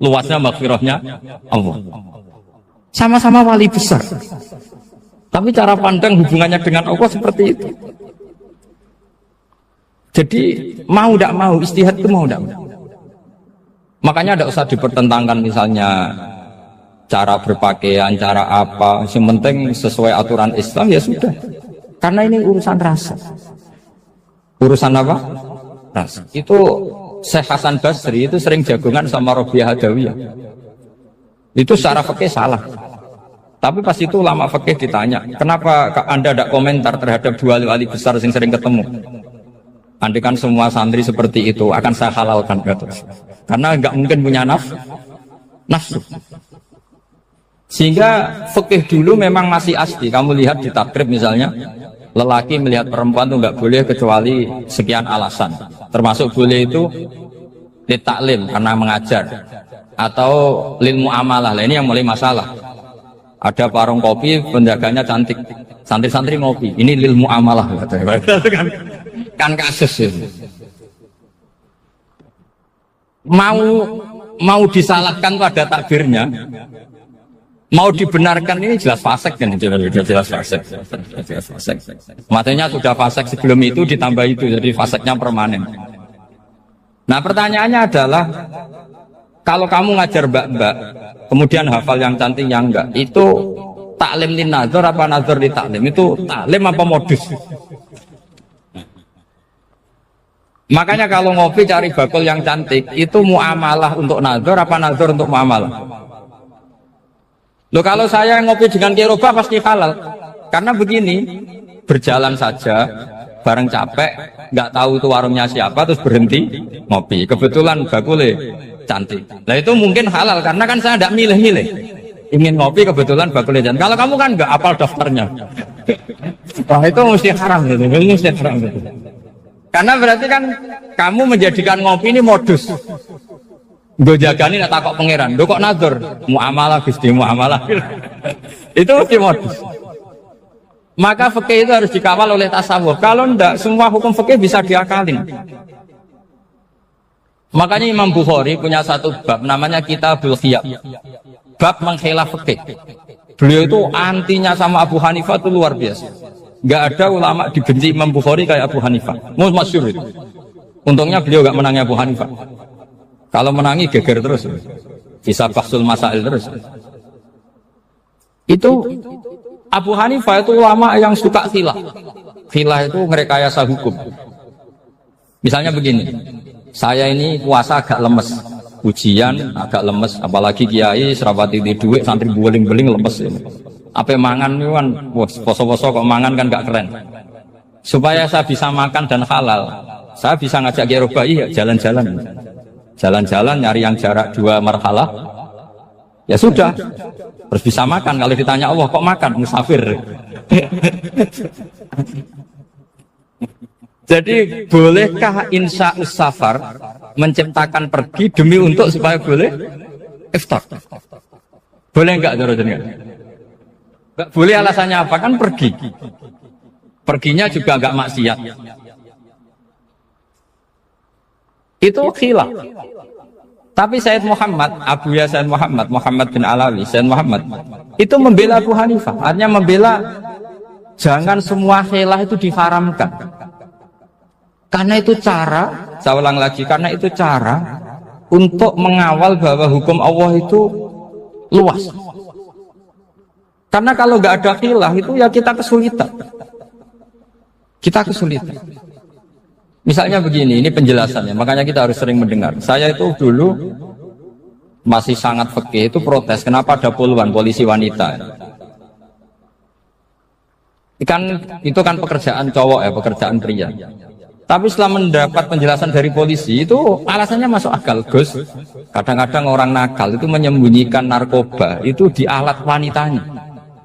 luasnya maghfirahnya Allah. Sama-sama wali besar, tapi cara pandang hubungannya dengan Allah seperti itu. Jadi mau tidak mau, istihad itu mau tidak mau. Makanya tidak usah dipertentangkan misalnya cara berpakaian, cara apa, yang penting sesuai aturan Islam ya sudah. Karena ini urusan rasa. Urusan apa? Rasa. Itu Syekh Hasan Basri itu sering jagungan sama Rabi'ah Adawiyah. Itu secara fikih salah. Tapi pas itu ulama fikih ditanya, kenapa Anda tidak komentar terhadap dua wali besar yang sering ketemu? Andaikan semua santri seperti itu akan saya halalkan, karena nggak mungkin punya nafsu. Sehingga fikih dulu memang masih asli. Kamu lihat di takrib misalnya, lelaki melihat perempuan itu nggak boleh kecuali sekian alasan. Termasuk boleh itu li taklim karena mengajar, atau lil muamalah. Lah ini yang mulai masalah. Ada warung kopi, penjaganya cantik, santri-santri ngopi. Ini lil muamalah, kan kasus itu. Mau disalahkan tuh ada takbirnya. Mau dibenarkan ini jelas fasik kan, jelas fasik. Matanya sudah fasik sebelum itu ditambah itu, jadi fasiknya permanen. Nah pertanyaannya adalah, kalau kamu ngajar mbak-mbak, kemudian hafal yang cantik yang enggak, itu taklim lin nazar apa nazar li taklim? Itu taklim apa modus? Makanya kalau ngopi cari bakul yang cantik, itu muamalah untuk nazar apa nazar untuk muamalah? Loh kalau saya ngopi dengan kirobah pasti halal. Karena begini, berjalan saja, bareng capek, nggak tahu itu warungnya siapa, terus berhenti ngopi. Kebetulan bakulnya cantik. Nah itu mungkin halal, karena kan saya tidak milih-milih. Ingin ngopi, kebetulan bakulnya cantik. Kalau kamu kan nggak hafal daftarnya. Wah itu mesti haram gitu, mesti haram gitu. Karena berarti kan kamu menjadikan ngopi ini modus. Gue jagani nak takok pangeran, gue kok nazar muamalah gusti muamalah. Itu mesti modus. Maka fikih itu harus dikawal oleh tasawuf. Kalau ndak, semua hukum fikih bisa diakalin. Makanya Imam Bukhari punya satu bab namanya Kitabul Khiyab, bab mengkhilaf fikih. Beliau itu antinya sama Abu Hanifah itu luar biasa. Nggak ada ulama dibenci Imam Bukhari kayak Abu Hanifah. Masyhur itu. Untungnya beliau nggak menangnya Abu Hanifah. Kalau menangi geger terus, bisa faksul masail terus. Itu Abu Hanifah itu ulama yang suka khilah. Khilah itu ngerekayasa hukum. Misalnya begini, saya ini puasa agak lemes, ujian agak lemes, apalagi kiai serapati di duit, santri beling-beling lemes ini. Apa mangan itu kan, poso-poso kok mangan kan gak keren. Supaya saya bisa makan dan halal, saya bisa ngajak kiai robai ya jalan-jalan. Jalan-jalan nyari yang jarak 2 marhalah Ya sudah, terus bisa makan. Kalau ditanya Allah kok makan musafir. Jadi bolehkah insya safar menciptakan pergi demi untuk supaya boleh iftar? Boleh enggak enggak? Enggak boleh, alasannya apa? Kan pergi. Perginya juga enggak maksiat. Itu khilaf. Tapi Sayyid Muhammad, Abuya Sayyid Muhammad, Muhammad bin Alawi, Sayyid Muhammad itu membela Abu Hanifah. Artinya membela jangan semua khilaf itu diharamkan. Karena itu cara, saya ulang lagi, karena itu cara untuk mengawal bahwa hukum Allah itu luas. Karena kalau nggak ada khilaf itu ya kita kesulitan. Kita kesulitan. Misalnya begini, ini penjelasannya, makanya kita harus sering mendengar. Saya itu dulu masih sangat fikih, itu protes, kenapa ada puluhan polisi wanita. Itu kan pekerjaan cowok ya, pekerjaan pria. Tapi setelah mendapat penjelasan dari polisi, itu alasannya masuk akal, Gus. Kadang-kadang orang nakal itu menyembunyikan narkoba, itu di alat wanitanya.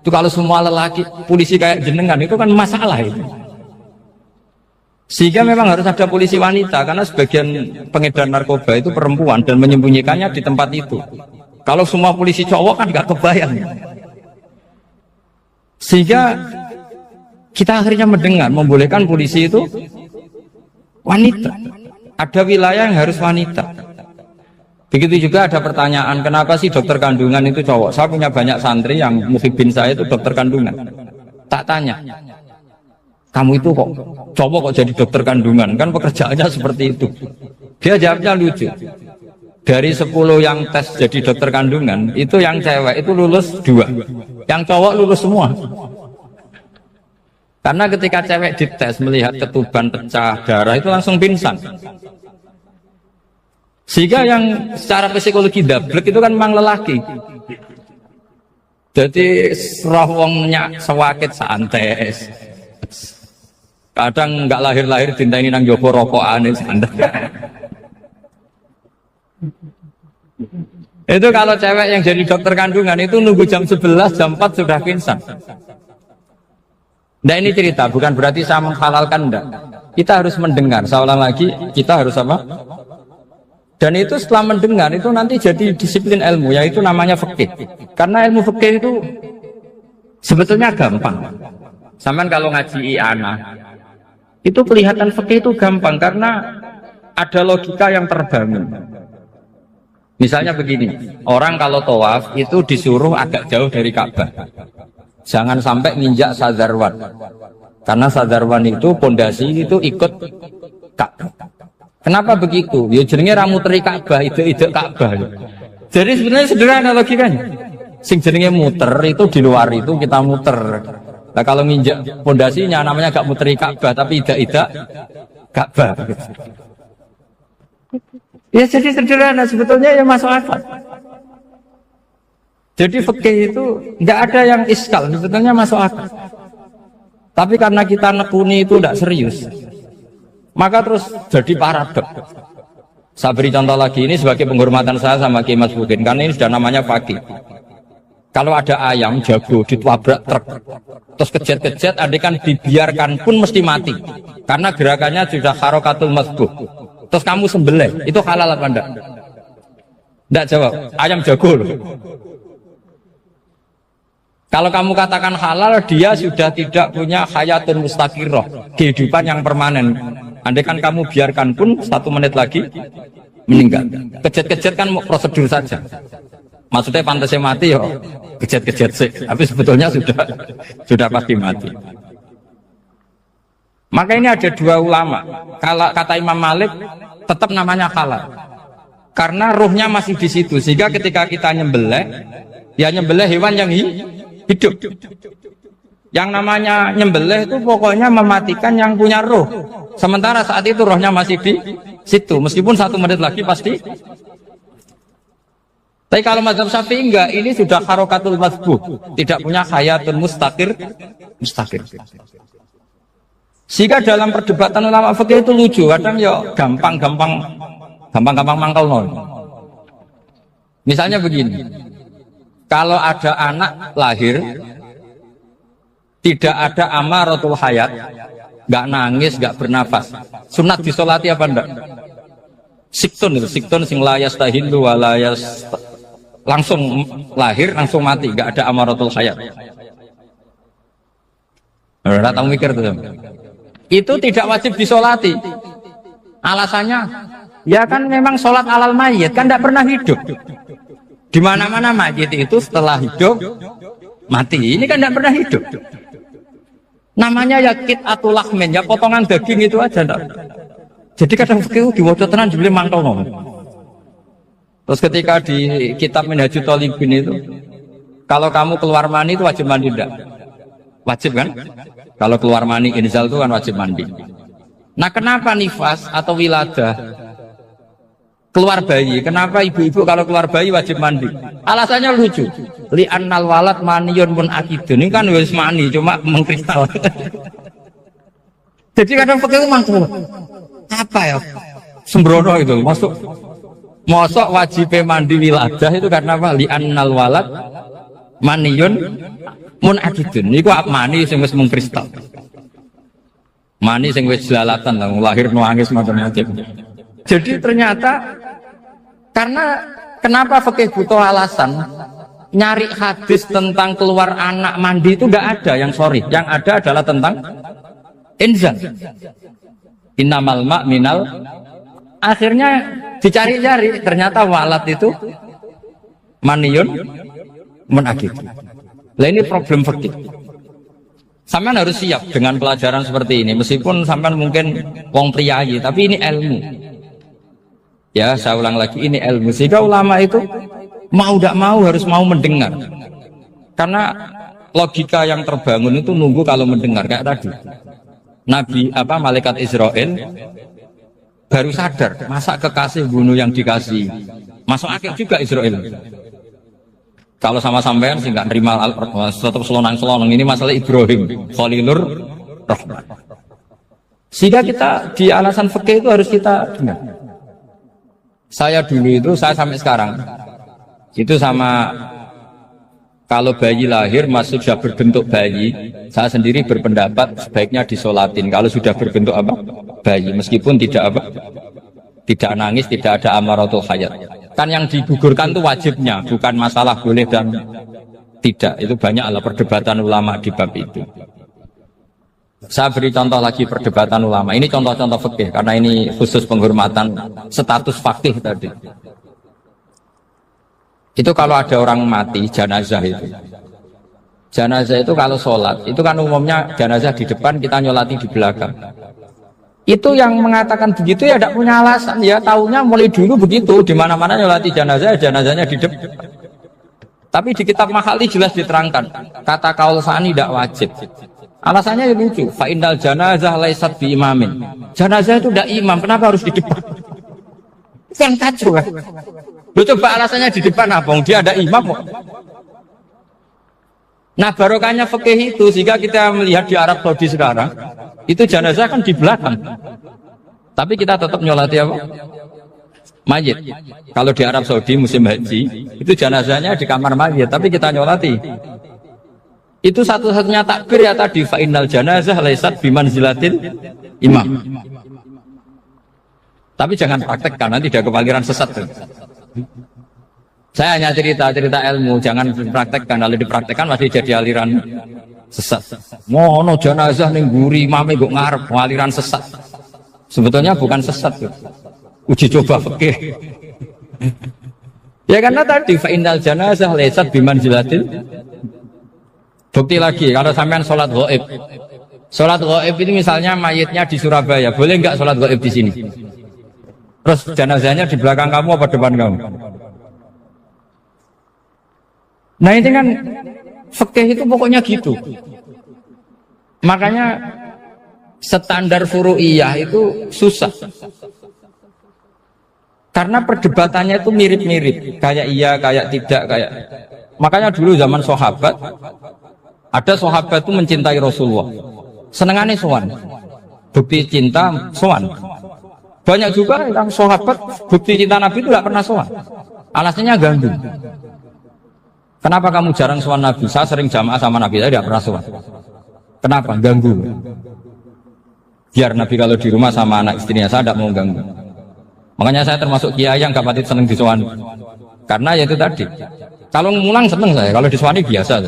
Itu kalau semua lelaki, polisi kayak jenengan, itu kan masalah itu. Sehingga memang harus ada polisi wanita, karena sebagian pengedar narkoba itu perempuan dan menyembunyikannya di tempat itu. Kalau semua polisi cowok kan nggak kebayang. Sehingga kita akhirnya mendengar membolehkan polisi itu wanita. Ada wilayah yang harus wanita. Begitu juga ada pertanyaan, kenapa sih dokter kandungan itu cowok? Saya punya banyak santri yang muhibin saya itu dokter kandungan. Tak tanya, kamu itu kok cowok kok jadi dokter kandungan? Kan pekerjaannya seperti itu. Dia jawabnya lucu. Dari 10 yang tes jadi dokter kandungan, itu yang cewek itu lulus 2. Yang cowok lulus semua. Karena ketika cewek dites melihat ketuban pecah darah itu langsung pingsan. Sehingga yang secara psikologi dablek itu kan memang lelaki. Jadi roh wongnya sewakit santai. Kadang nggak lahir-lahir dinteni nang jopo rokokan santai. Itu kalau cewek yang jadi dokter kandungan itu nunggu jam 11, jam 4 sudah pingsan. Nah ini cerita, bukan berarti saya menghalalkan, enggak. Kita harus mendengar, saya ulang lagi, kita harus apa? Dan itu setelah mendengar, itu nanti jadi disiplin ilmu, yaitu namanya fikih. Karena ilmu fikih itu sebetulnya gampang. Sampai kalau ngaji i'anah, itu kelihatan fikih itu gampang, karena ada logika yang terbangun. Misalnya begini, orang kalau tawaf itu disuruh agak jauh dari Ka'bah. Jangan sampai nginjak sadarwan. Karena sadarwan itu pondasi itu ikut Ka'bah. Kenapa begitu? Ya jenenge ra muteri Ka'bah, ide-ide Ka'bah. Jadi sebenarnya sederhana logikanya. Sing jenenge muter itu di luar itu kita muter. Nah kalau nginjak pondasinya namanya gak muteri Ka'bah tapi ide-ide Ka'bah. Ya jadi sederhana sebetulnya ya masuk akal. Jadi fikih itu nggak ada yang iskal, sebetulnya masuk akal. Tapi karena kita nekuni itu tidak serius, maka terus jadi paradok. Saya beri contoh lagi, ini sebagai penghormatan saya sama Kiai Mas Bukin, karena ini sudah namanya fakih. Kalau ada ayam jago ditabrak truk, terus kejet-kejet, adekan dibiarkan pun mesti mati, karena gerakannya sudah harokatul masbuh. Terus kamu sembelih, itu halal apa enggak? Enggak jawab, ayam jago loh. Kalau kamu katakan halal, dia sudah tidak punya hayatun mustaqirroh, kehidupan yang permanen. Andai kan kamu biarkan pun 1 menit lagi meninggal. Kejet-kejet kan prosedur saja. Maksudnya pantasnya mati ya kejet-kejet sih, tapi sebetulnya sudah pasti mati. Maka ini ada 2 ulama. Kalau kata Imam Malik tetap namanya halal, karena ruhnya masih di situ. Sehingga ketika kita nyembelih, ya nyembelih hewan yang hidup. Yang namanya nyembelih itu pokoknya mematikan yang punya roh. Sementara saat itu rohnya masih di situ, meskipun 1 menit lagi pasti. Tapi kalau mazhab Syafi'i enggak, ini sudah harokatul masbuh, tidak punya hayatun mustaqir. Sehingga dalam perdebatan ulama fikih itu lucu, kadang ya gampang mangkal nol. Misalnya begini. Kalau ada anak lahir, tidak ada amaratul hayat, nggak nangis, nggak bernafas, sunat disolati apa enggak? Siktun itu, siktun sing layas tahindu walayas, langsung lahir, langsung mati, nggak ada amaratul hayat. Nggak tahu mikir tuh. Itu tidak wajib disolati. Alasannya, ya kan memang sholat alal mayit kan tidak pernah hidup. Di mana-mana mayit itu setelah hidup mati. Ini kan tidak pernah hidup. Namanya ya qit'atul lahmin, ya potongan daging itu aja. Enggak. Jadi kadang fikih diwaca tenan jebule mangkono. Terus ketika di kitab Minhajul Thalibin itu, kalau kamu keluar mani itu wajib mandi enggak? Wajib kan? Kalau keluar mani inzal itu kan wajib mandi. Nah, kenapa nifas atau wiladah keluar bayi? Kenapa ibu-ibu kalau keluar bayi wajib mandi? Alasannya lucu. Li'annal walad maniyun mun akidun. Ini kan wis mani cuma mengkristal. Jadi kadang pakai mangkuk. Apa ya? Sembrono itu. Mosok wajib mandi wiladah itu karena apa? Li'annal walad maniyun mun akidun. Niku mani sing wis mengkristal. Mani sing wis jelalatan lah, lahir nuangis macam-macam. Jadi ternyata karena kenapa fikih butuh alasan nyari hadis tentang keluar anak mandi itu enggak ada yang sorry. Yang ada adalah tentang inzal. Innamal ma' minal. Akhirnya dicari-cari ternyata walat itu maniyun munakid. Lah ini problem fikih. Sampean harus siap dengan pelajaran seperti ini, meskipun sampean mungkin wong priayi, tapi ini ilmu. Ya, saya ulang lagi, ini ilmu. Sehingga ulama itu mau tidak mau harus mau mendengar. Karena logika yang terbangun itu nunggu kalau mendengar kayak tadi. Nabi malaikat Israel baru sadar, masa kekasih bunuh yang dikasih. Masuk akal juga Israel. Kalau sama sampean sih nggak nerima tetap selonang-selonang. Ini masalah Ibrahim Khalilur Rahman. Sehingga kita di alasan fikih itu harus kita dengar. Saya dulu itu, saya sampai sekarang itu sama, kalau bayi lahir masih sudah berbentuk bayi, saya sendiri berpendapat sebaiknya disolatin. Kalau sudah berbentuk bayi, meskipun tidak tidak nangis, tidak ada amaratul hayat. Kan yang digugurkan itu wajibnya, bukan masalah boleh dan tidak. Itu banyaklah perdebatan ulama di bab itu. Saya beri contoh lagi perdebatan ulama. Ini contoh-contoh fikih karena ini khusus penghormatan status fakih tadi. Itu kalau ada orang mati jenazah itu. Jenazah itu kalau sholat, itu kan umumnya jenazah di depan, kita nyolati di belakang. Itu yang mengatakan begitu ya tidak punya alasan, ya taunya mulai dulu begitu, di mana-mana nyolati jenazah, jenazahnya di depan. Tapi di kitab Makhali jelas diterangkan, kata kaul sani tidak wajib. Alasannya lucu, fa innal janazah laisat bi imamin. Jenazah itu tidak imam, kenapa harus di depan? Kan kacau kan? Lu coba alasannya di depan apa? Dia ada imam kok. Nah barokahnya fikih itu, sehingga kita melihat di Arab Saudi sekarang, itu jenazah kan di belakang, tapi kita tetap nyolati apa? Mayit. Kalau di Arab Saudi musim haji, itu jenazahnya di kamar mayit, tapi kita nyolati. Itu satu-satunya takbir ya tadi, fa innal janazah laisat bimanzilatil imam. Tapi jangan praktekkan, nanti dia kepaliran sesat. Saya hanya cerita ilmu, jangan dipraktekkan. Kalau dipraktekkan masih jadi aliran sesat. Mono jenazah ning guri mame kok ngarep aliran sesat. Sebetulnya bukan sesat tuh. Uji coba fikih. Ya karena tadi fa innal janazah laisat bimanzilatil. Bukti lagi kalau sampean sholat ghaib. Sholat ghaib itu misalnya mayitnya di Surabaya, boleh enggak sholat ghaib di sini? Terus jenazahnya di belakang kamu apa depan kamu? Nah ini kan fikih itu pokoknya gitu. Makanya standar furu'iyah itu susah. Karena perdebatannya itu mirip-mirip, kayak iya, kayak tidak, kayak. Makanya dulu zaman sahabat, ada sahabat itu mencintai Rasulullah. Senengannya sowan. Bukti cinta sowan. Banyak juga yang sahabat bukti cinta Nabi itu tidak pernah sowan. Alasannya ganggu. Kenapa kamu jarang sowan Nabi? Saya sering jamaah sama Nabi, saya tidak pernah sowan. Kenapa? Ganggu. Biar Nabi kalau di rumah sama anak istrinya, saya tidak mau ganggu. Makanya saya termasuk kiai yang gak pati seneng disowani. Karena ya itu tadi. Kalau ngulang seneng saya, kalau disowani biasa.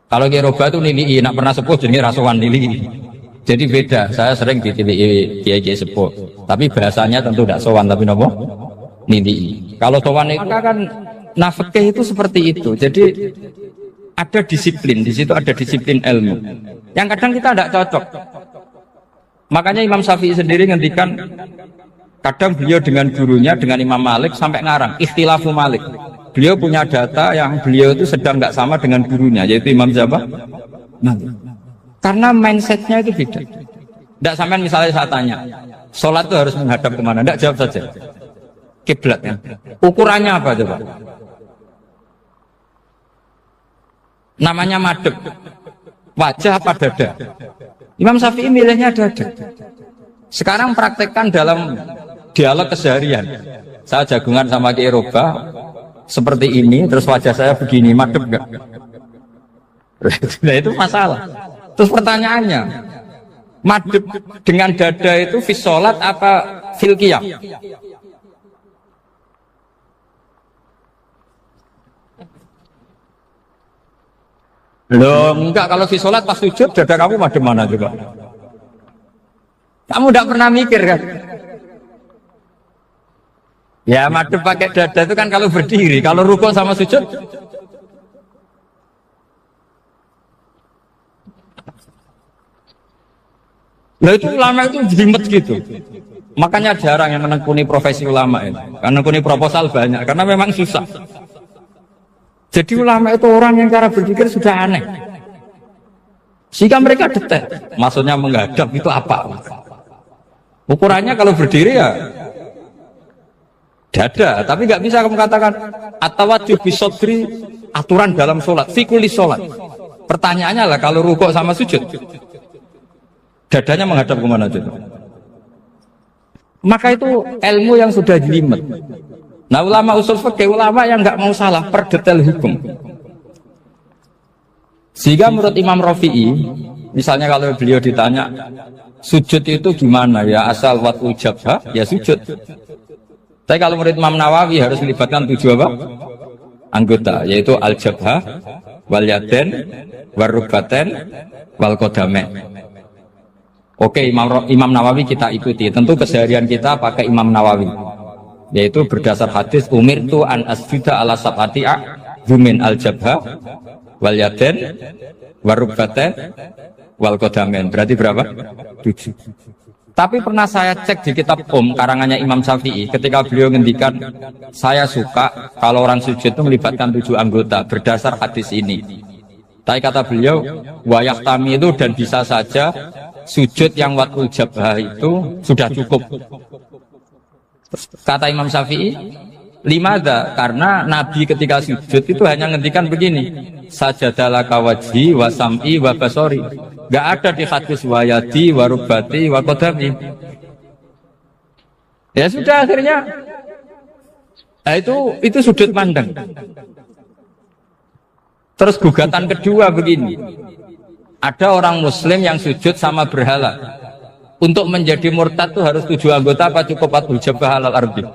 Kalau Kiai Roba itu nilai, nak pernah sepuh jadi rasuan nilai. Jadi beda, saya sering ditilai Kiai sepuh. Tapi bahasanya tentu tidak sowan, tapi nopo nilai. Kalau sowan itu kan nafkah itu seperti itu. Jadi ada disiplin, di situ ada disiplin ilmu. Yang kadang kita tidak cocok. Makanya Imam Syafi'i sendiri ngendikan, kadang beliau dengan gurunya, dengan Imam Malik sampai ngarang ikhtilafu Malik. Beliau punya data yang beliau itu sedang nggak sama dengan gurunya, yaitu Imam siapa? Malik. Karena mindsetnya itu beda. Tidak sampai misalnya saya tanya, sholat itu harus menghadap kemana? Tidak, jawab saja. Kiblatnya. Ukurannya apa coba? Namanya madhep. Wajah apa dada? Imam Syafi'i milihnya dada. Sekarang praktekkan dalam dialog keseharian. Saya jagungan sama Kiai Roba seperti ini, terus wajah saya begini, madhep enggak? Nah itu masalah. Terus pertanyaannya, madhep dengan dada itu fis sholat apa fil qiyam? Loh enggak, kalau fis sholat pas sujud dada kamu madhep mana coba? Kamu enggak pernah mikir kan? Ya madhep pakai dada itu kan kalau berdiri, kalau rukuk sama sujud. Nah itu ulama itu jelimet gitu. Makanya jarang yang menekuni profesi ulama ini. Karena menekuni proposal banyak, karena memang susah. Jadi ulama itu orang yang cara berpikir sudah aneh. Sehingga mereka detail. Maksudnya menghadap itu apa? Ukurannya kalau berdiri ya dada, tapi nggak bisa kamu katakan atawajjuh bisodri aturan dalam sholat, fikuli sholat. Pertanyaannya lah kalau rukuk sama sujud, dadanya menghadap kemana aja? Maka itu ilmu yang sudah jelimet. Nah ulama usul fikih, ulama yang nggak mau salah per detail hukum. Sehingga menurut Imam Rafi'i, misalnya kalau beliau ditanya sujud itu gimana ya, asal watu jabha ya sujud. Tapi kalau menurut Imam Nawawi harus melibatkan 7 apa? Anggota, yaitu al-jabhah, wal yaden, wal rukbaten, wal qadamain. Oke, Imam Nawawi kita ikuti. Tentu keseharian kita pakai Imam Nawawi, yaitu berdasar hadis umirtu an asjuda ala sab'ati a'zumin al-jabhah, wal yaden, wal rukbaten, wal qadamain. Berarti berapa? 7. Tapi pernah saya cek di kitab karangannya Imam Syafi'i, ketika beliau ngendikan, saya suka kalau orang sujud itu melibatkan 7 anggota berdasar hadis ini. Tapi kata beliau, wayah tami itu dan bisa saja sujud yang watul jabhah itu sudah cukup. Kata Imam Syafi'i, limada, karena Nabi ketika sujud itu hanya ngendikan begini, sajadalaka wajhi wa sam'i wa basori. Gak ada di hadis wayadi, warubati, wakodami. Ya sudah akhirnya, nah itu sudut pandang. Terus gugatan kedua begini, ada orang Muslim yang sujud sama berhala. Untuk menjadi murtad itu harus 7 anggota apa cukup watul jabhah alal ardi?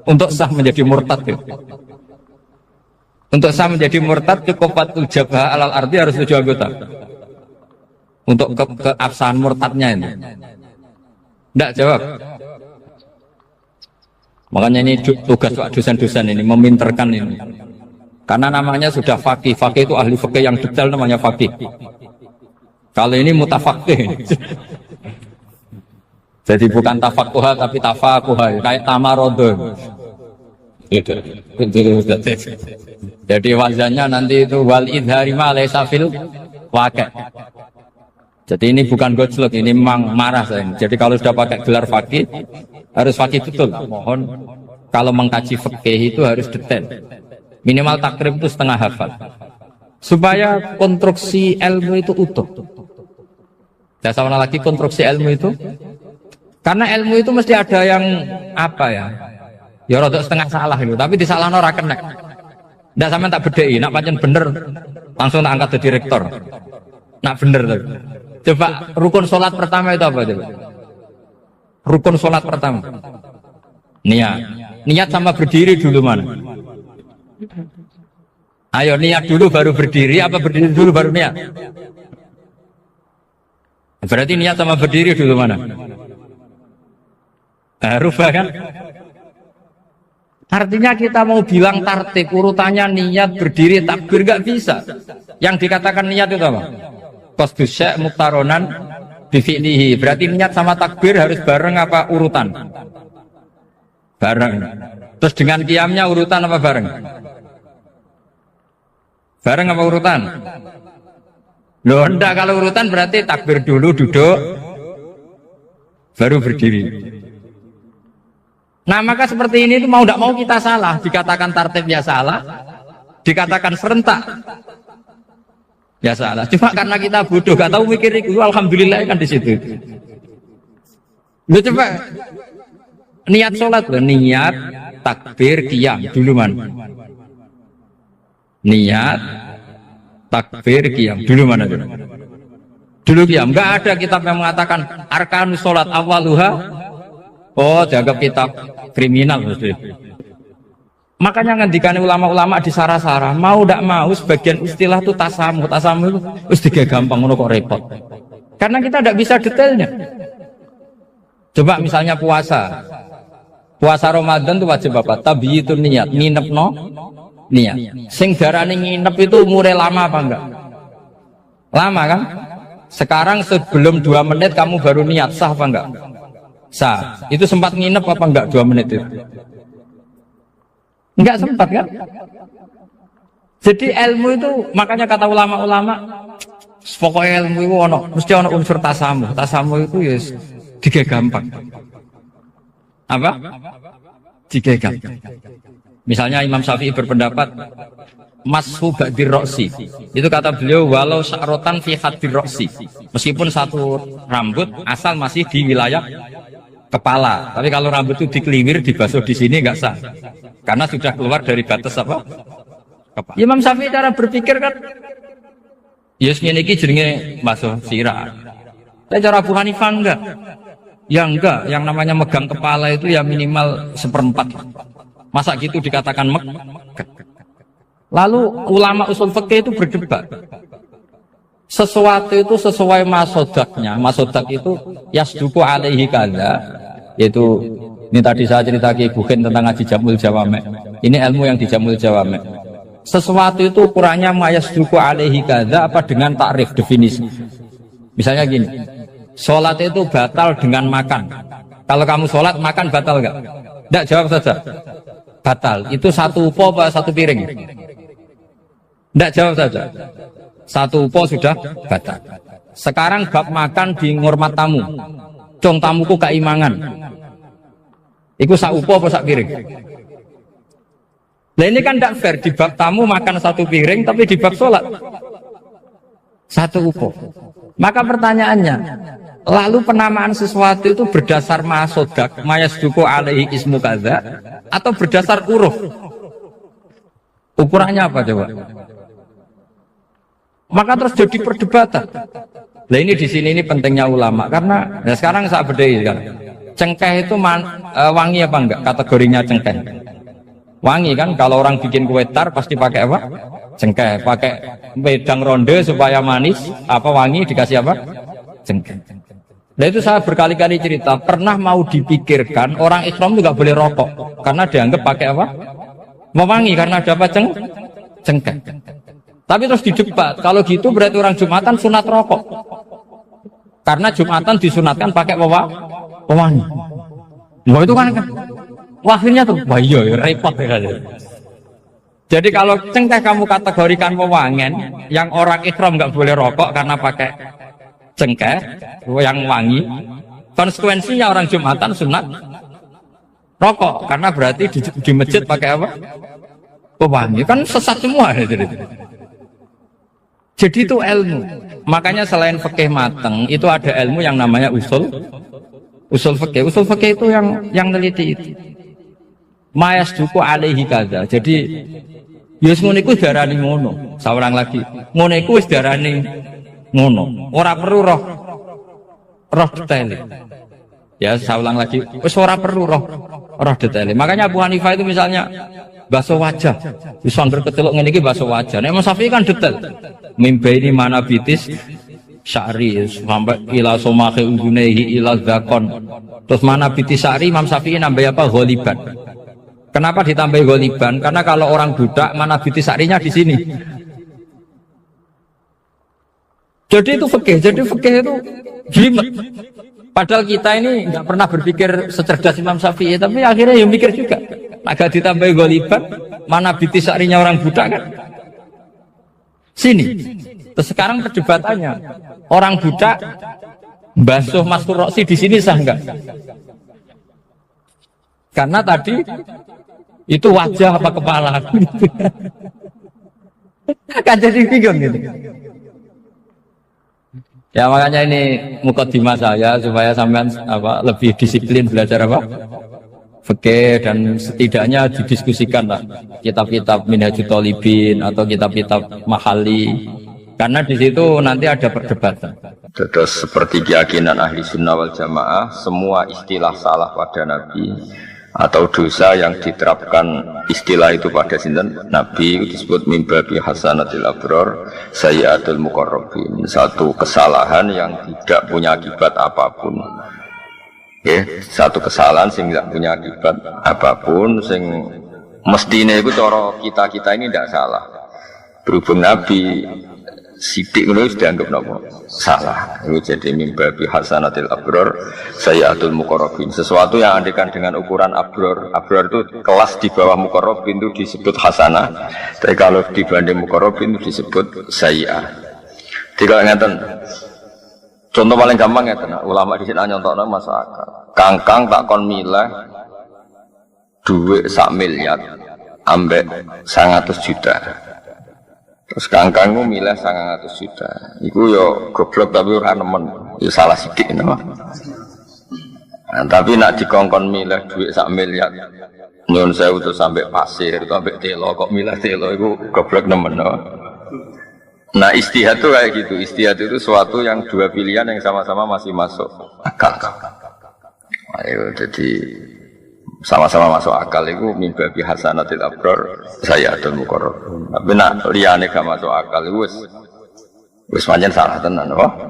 Untuk sah menjadi murtad itu. Untuk sah menjadi murtad cukup watul jabhah alal ardi harus 7 anggota. Untuk keabsahan murtadnya ini. Tidak jawab. Makanya ini tugas dosen-dosen ini meminterkan ini. Karena namanya sudah faqih. Faqih itu ahli faqih yang detail, namanya faqih. Kalau ini mutafaqih. Jadi bukan tafakuha tapi tafakuha, kayak tamarodon. Jadi wazannya nanti itu wal idhari ma laysa fil waqi'. Jadi ini bukan gojlok, ini memang marah saya. Jadi kalau sudah pakai gelar fakih, harus fakih betul. Mohon kalau mengkaji fikih itu harus detail. Minimal takrib itu setengah hafal. Supaya konstruksi ilmu itu utuh. Dan sama lagi konstruksi ilmu itu. Karena ilmu itu mesti ada yang apa ya? Ya rodok setengah salah itu, tapi disalahno ora kena. Ndak sampean tak bedheki, nak pancen bener langsung tak angkat jadi rektor. Nak bener tuh. Coba rukun sholat pertama itu apa coba? Rukun sholat pertama. Niat. Niat sama berdiri dulu mana? Ayo niat dulu baru berdiri, apa berdiri dulu baru niat? Berarti niat sama berdiri dulu mana? Rubah kan? Artinya kita mau bilang tartib urutannya niat berdiri takbir gak bisa. Yang dikatakan niat itu apa? Qasdus syai' muqtaronan bifi'lihi. Berarti niat sama takbir harus bareng apa urutan? Bareng. Terus dengan qiyamnya urutan apa bareng? Bareng apa urutan? Loh enggak, kalau urutan berarti takbir dulu duduk baru berdiri. Nah maka seperti ini itu mau tidak mau kita salah. Dikatakan tartib ya salah, dikatakan serentak ya salah. Cuma karena kita bodoh gak tahu mikir itu, alhamdulillah kan di situ. Loh coba niat sholat loh, niat takbir qiyam dulu man. Niat takbir qiyam dulu mana dulu? Dulu qiyam. Enggak ada kitab yang mengatakan arkanus sholat awaluha. Oh, dianggap kitab kriminal maksudnya. Makanya ngendikane ulama-ulama di sarah-sarah, mau tidak mau sebagian istilah itu tasamu. Tasamu itu tiga gampang, ngono kok repot. Karena kita tidak bisa detailnya. Coba misalnya puasa. Puasa Ramadan itu wajib apa? Tabyitun niat, nginep no niat. Sing darane nginep itu umure lama apa enggak? Lama kan? Sekarang sebelum 2 menit kamu baru niat, sah apa enggak? Sah. Itu sempat nginep apa enggak 2 menit itu? Enggak sempat kan? Jadi ilmu itu makanya kata ulama-ulama, pokoknya ilmu itu mesti ono unsur tasamu. Tasamu itu ya tiga gampang. Apa? Tiga gampang. Misalnya Imam Syafi'i berpendapat mashu ba'dir roksi. Itu kata beliau walau sya'rotan fi hadir roksi. Meskipun satu rambut asal masih di wilayah kepala. Tapi kalau rambut itu dikeliwir, dibasuh di sini nggak sah. Karena sudah keluar dari batas apa? Kepala. Imam Syafi'i cara berpikir kan yes ini jenenge basuh sirah. Tapi cara Abu Hanifah enggak. Ya enggak, yang namanya megang kepala itu ya minimal 1/4. Masa gitu dikatakan Lalu ulama usul fikih itu berdebat. Sesuatu itu sesuai masodaknya. Masodak itu yasduku alaihi kadza. Yaitu ini tadi saya cerita ke Ibu Khen tentang ngaji Jamul Jawame. Ini ilmu yang di Jamul Jawame. Sesuatu itu ukurannya mayasduku alaihi kadza apa dengan takrif definisi. Misalnya gini. Sholat itu batal dengan makan. Kalau kamu sholat makan batal enggak? Enggak, jawab saja. Batal. Itu satu upo apa satu piring? Enggak, jawab saja. Satu upo sudah batal. Sekarang bab makan di ngurmat tamu. Cung tamuku keimangan. Iku sak upo apa sak piring? Nah ini kan tidak fair. Di bab tamu makan satu piring, tapi di bab sholat satu upo. Maka pertanyaannya, lalu penamaan sesuatu itu berdasar masodak, mayasduku alaihi ismu kadza, atau berdasar uruf? Ukurannya apa coba? Maka terus jadi perdebatan. Nah ini di sini ini pentingnya ulama karena nah sekarang saya bedai kan. Cengkeh itu wangi apa enggak? Kategorinya cengkeh. Wangi kan kalau orang bikin kue tar pasti pakai apa? Cengkeh, pakai wedang ronde supaya manis, apa wangi dikasih apa? Cengkeh. Nah itu saya berkali-kali cerita, pernah mau dipikirkan orang Islam juga boleh rokok karena dianggap pakai apa? Mewangi karena ada apa? Cengkeh. Tapi terus didebat, kalau gitu berarti orang Jumatan sunat rokok. Karena Jumatan disunatkan pakai pewangi. Wah itu kan akhirnya tuh, wah iya repot ya. Jadi kalau cengkeh kamu kategorikan pewangen, yang orang Islam nggak boleh rokok karena pakai cengkeh yang wangi. Konsekuensinya orang Jumatan sunat rokok karena berarti di masjid pakai apa? Pewangi. Kan sesat semua. Jadi itu ilmu. Makanya selain fikih mateng, itu ada ilmu yang namanya usul fikih. Usul fikih itu yang neliti itu. Mayasduku alaihi kadza. Jadi Ya ngono iku darani ngono. Saurang lagi. Ngono iku wis darani ngono. Ora perlu roh detail. Ya, saya ulang lagi. Wis ora perlu roh detail. Makanya Abu Hanifah itu misalnya basuh wajah. Wis angger keteluk ngene iki basuh wajah. Nek Imam Syafi'i kan detail. Mimba ini mana bitis sya'ri sampai ila somahi ujunehi ila zakon. Terus mana bitis sya'ri Imam Syafi'i nambah apa? Ghaliban. Kenapa ditambah ghaliban? Karena kalau orang budak mana bitis sya'rinya di sini. Jadi itu fikih itu jelimet. Padahal kita ini nggak pernah berpikir secerdas Imam Syafi'i, tapi akhirnya ya mikir juga. Agak ditambah ghaliban, mana bitis sya'rinya orang budak kan? Sini. Terus sekarang perdebatannya, orang budak basuh Mastur Roksi di sini sah enggak? Karena tadi itu wajah apa kepala? Kan jadi bingung gitu. Ya makanya ini mukadimah saya supaya sampean lebih disiplin belajar fikih dan setidaknya didiskusikan lah kitab-kitab Minhajul Thalibin atau kitab-kitab Mahali karena di situ nanti ada perdebatan. Terus seperti keyakinan ahli sunnah wal jamaah, semua istilah salah pada Nabi atau dosa yang diterapkan istilah itu pada sinten Nabi disebut mimbabi hasanatil abror sayyatul muqarrabin, satu kesalahan yang tidak punya akibat apapun. Satu kesalahan sing tidak punya akibat apapun, sing mestine itu cara kita ini tidak salah. Berhubung Nabi sidik itu dianggap salah. Itu jadi mimbabi hasanatil abror sayyatul muqarrabin. Sesuatu yang andikan dengan ukuran abror itu kelas di bawah muqarrabin itu disebut hasanah. Tapi kalau dibanding muqarrabin itu disebut sayyi'ah. Tidak ngeten. Contoh paling gampang ya, ulama di sini nyontokno masuk akal. Kangkang tak kon milih duit 1 miliar ambek 100 juta. Terus kangkangmu milih 100 juta. Iku yo goblok tapi ora nemen. Yo salah sithik no. Nah, tapi nak dikongkon milih duit 1 miliar. Nyun sewu terus sampai pasir, sampai telo kok milih telo iku goblok nemen no. Nah istihad itu kayak gitu. Istihad itu suatu yang dua pilihan yang sama-sama masih masuk akal. Ayo jadi sama-sama masuk akal itu mimbabi hasanatil abror sayyatul muqarrabin. Tapi nak liyane gak masuk akal itu wis pancen salah tenan apa?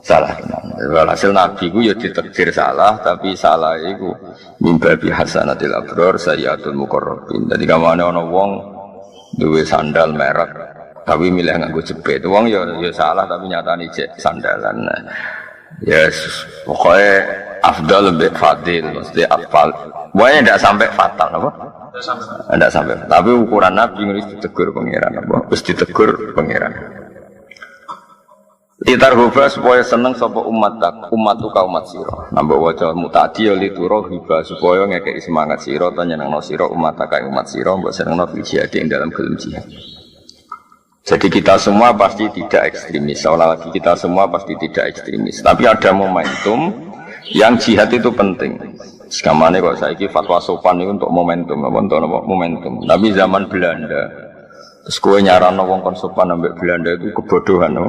Salah tenan. Hasil Nabi ku ya ditakdir salah, tapi salah iku mimbabi hasanatil abror sayyatul muqarrabin. Dadi kamane ana wong duwe sandal merek tapi milih nganggo jepit. Wong ya salah tapi nyatane jek sandalan. Yes, pokoknya afdal lebih fadil, mesti afal. Pokoknya tidak sampai fatal, apa? Tidak sampai. Tapi ukuran Nabi harus ditegur pangeran, apa? Harus ditegur pangeran. Litarhuba supaya seneng sapa umat uka umat sira. Nambah waca mutadi ya liturhuba supaya ngekeki semangat sira ta nyenengno sira umat sira mbok senengno jihad ing dalam gelem jihad. Jadi kita semua pasti tidak ekstremis, seolah lagi kita semua pasti tidak ekstremis. Tapi ada momentum yang jihad itu penting. Sekamane kok saiki fatwa sopan itu untuk momentum, untuk momentum. Tapi zaman Belanda, terus kowe nyarano wong kon sopan ambek Belanda itu kebodohan, no?